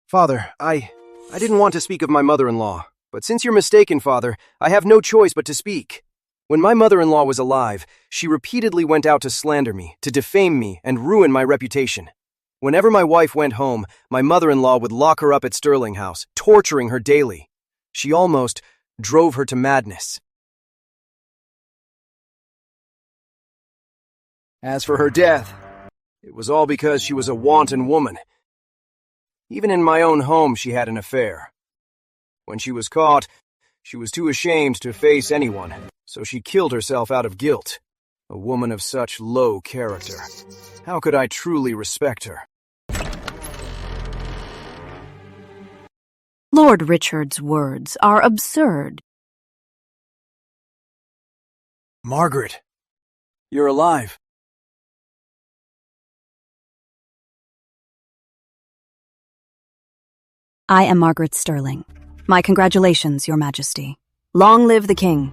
Father, I didn't want to speak of my mother-in-law, but since you're mistaken, Father, I have no choice but to speak. When my mother-in-law was alive, she repeatedly went out to slander me, to defame me, and ruin my reputation. Whenever my wife went home, my mother-in-law would lock her up at Sterling House, torturing her daily. She almost drove her to madness. As for her death, it was all because she was a wanton woman. Even in my own home, she had an affair. When she was caught, she was too ashamed to face anyone, so she killed herself out of guilt. A woman of such low character. How could I truly respect her? Lord Richard's words are absurd. Margaret, you're alive. I am Margaret Sterling. My congratulations, Your Majesty. Long live the King.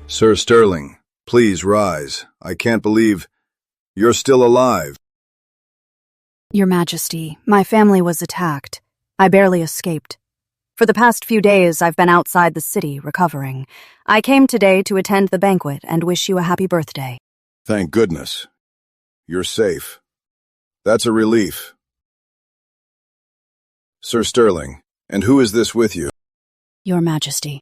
Sir Sterling, please rise. I can't believe you're still alive. Your Majesty, my family was attacked. I barely escaped. For the past few days, I've been outside the city, recovering. I came today to attend the banquet and wish you a happy birthday. Thank goodness. You're safe. That's a relief. Sir Sterling, and who is this with you? Your Majesty.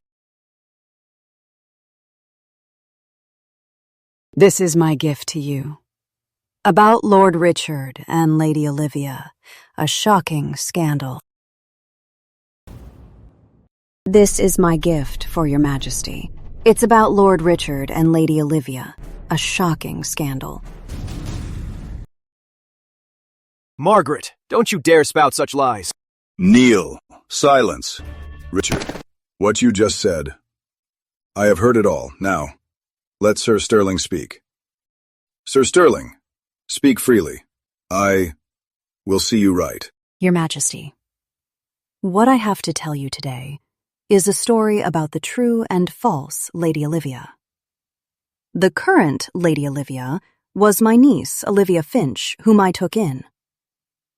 This is my gift to you. About Lord Richard and Lady Olivia, a shocking scandal. This is my gift for Your Majesty. It's about Lord Richard and Lady Olivia, a shocking scandal. Margaret, don't you dare spout such lies. Kneel. Silence. Richard, what you just said. I have heard it all. Now, let Sir Sterling speak. Sir Sterling, speak freely. I will see you right. Your Majesty, what I have to tell you today is a story about the true and false Lady Olivia. The current Lady Olivia was my niece, Olivia Finch, whom I took in.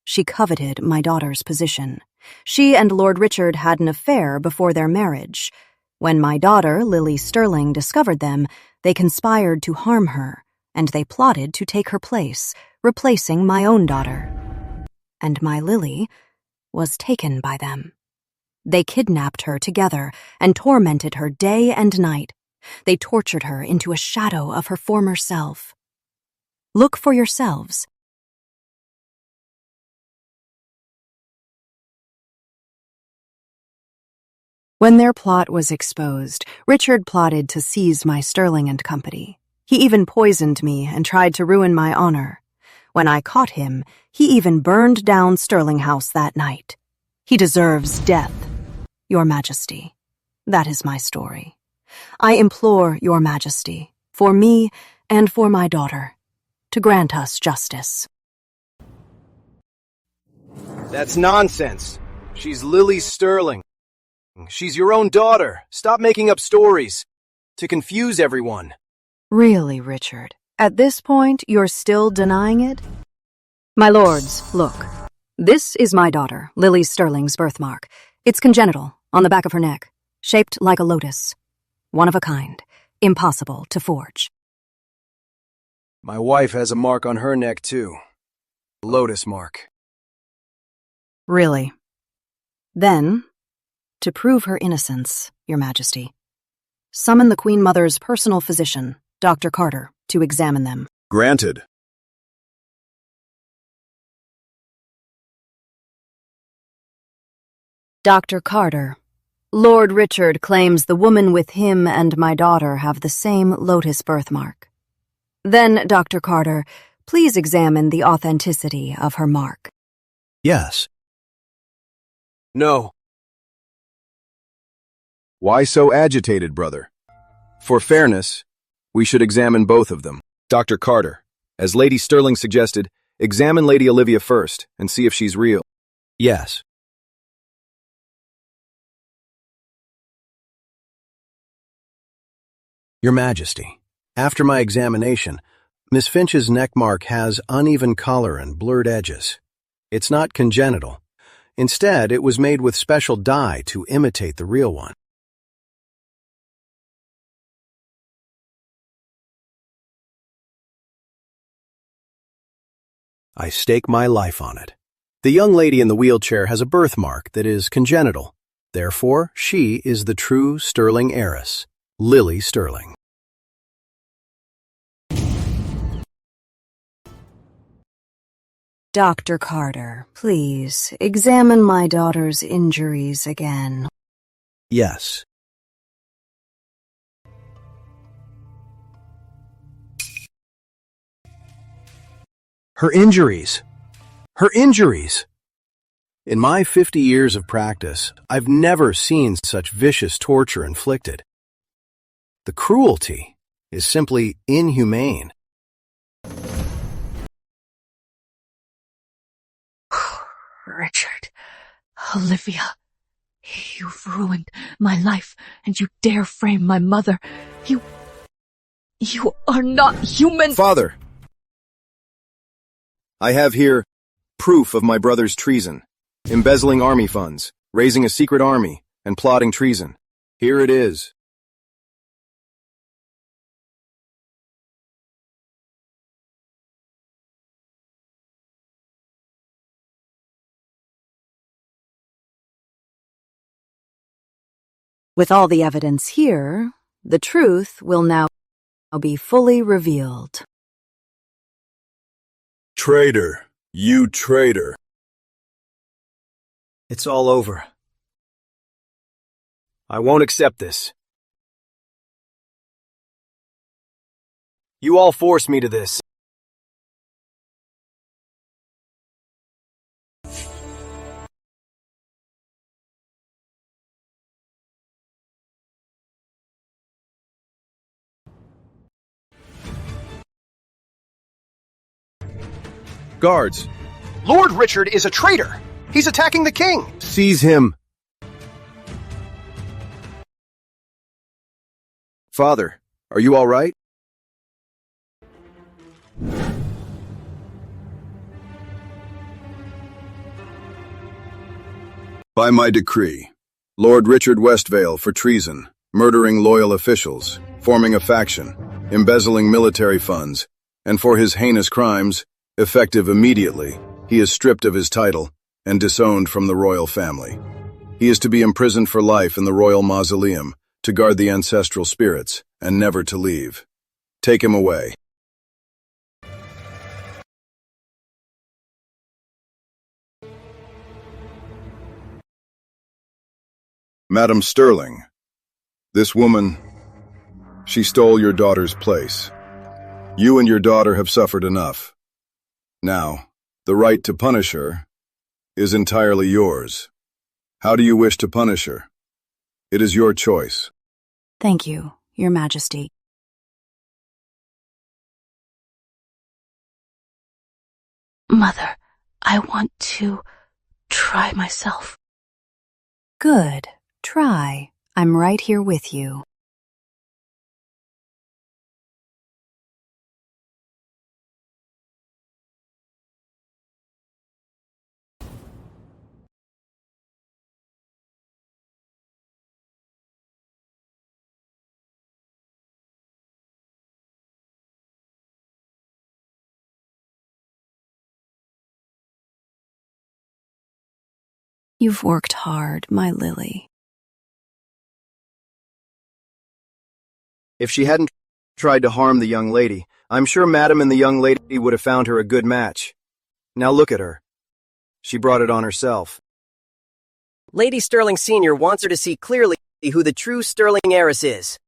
She coveted my daughter's position. She and Lord Richard had an affair before their marriage. When my daughter, Lily Sterling, discovered them, they conspired to harm her, and they plotted to take her place, replacing my own daughter. And my Lily was taken by them. They kidnapped her together and tormented her day and night. They tortured her into a shadow of her former self. Look for yourselves. When their plot was exposed, Richard plotted to seize my Sterling and Company. He even poisoned me and tried to ruin my honor. When I caught him, he even burned down Sterling House that night. He deserves death, Your Majesty. That is my story. I implore Your Majesty, for me and for my daughter, to grant us justice. That's nonsense. She's Lily Sterling. She's your own daughter. Stop making up stories to confuse everyone. Really, Richard? At this point, you're still denying it? My lords, look. This is my daughter, Lily Sterling's birthmark. It's congenital, on the back of her neck, shaped like a lotus. One of a kind, impossible to forge. My wife has a mark on her neck, too. Lotus mark. Really? Then, To prove her innocence, Your Majesty, summon the Queen Mother's personal physician, Dr. Carter, to examine them. Granted. Dr. Carter, Lord Richard claims the woman with him and my daughter have the same lotus birthmark. Then, Dr. Carter, please examine the authenticity of her mark. Yes. No. Why so agitated, brother? For fairness, we should examine both of them. Dr. Carter, as Lady Sterling suggested, examine Lady Olivia first and see if she's real. Yes. Your Majesty, after my examination, Miss Finch's neck mark has uneven color and blurred edges. It's not congenital. Instead, it was made with special dye to imitate the real one. I stake my life on it. The young lady in the wheelchair has a birthmark that is congenital. Therefore, she is the true Sterling heiress, Lily Sterling. Dr. Carter, please examine my daughter's injuries again. Yes. Her injuries! Her injuries! In my 50 years of practice, I've never seen such vicious torture inflicted. The cruelty is simply inhumane. Richard, Olivia, you've ruined my life, and you dare frame my mother. You are not human. Father, I have here proof of my brother's treason, embezzling army funds, raising a secret army, and plotting treason. Here it is. With all the evidence here, the truth will now be fully revealed. Traitor! You traitor! It's all over. I won't accept this. You all forced me to this. Guards! Lord Richard is a traitor! He's attacking the king! Seize him! Father, are you all right? By my decree, Lord Richard Westvale for treason, murdering loyal officials, forming a faction, embezzling military funds, and for his heinous crimes, effective immediately, he is stripped of his title and disowned from the royal family. He is to be imprisoned for life in the royal mausoleum to guard the ancestral spirits and never to leave. Take him away. Madam Sterling, this woman, she stole your daughter's place. You and your daughter have suffered enough. Now, the right to punish her is entirely yours. How do you wish to punish her? It is your choice. Thank you, Your Majesty. Mother, I want to try myself. Good. Try. I'm right here with you. You've worked hard, my Lily. If she hadn't tried to harm the young lady, I'm sure Madam and the young lady would have found her a good match. Now look at her. She brought it on herself. Lady Sterling Sr. wants her to see clearly who the true Sterling heiress is,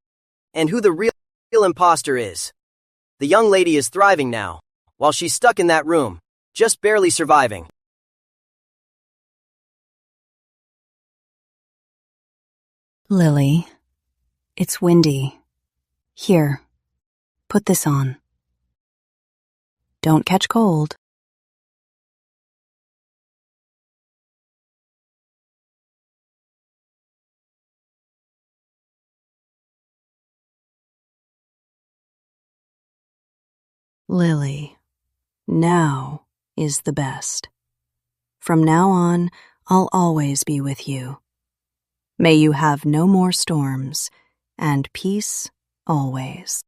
and who the real imposter is. The young lady is thriving now, while she's stuck in that room, just barely surviving. Lily, it's windy. Here, put this on. Don't catch cold. Lily, now is the best. From now on, I'll always be with you. May you have no more storms, and peace always.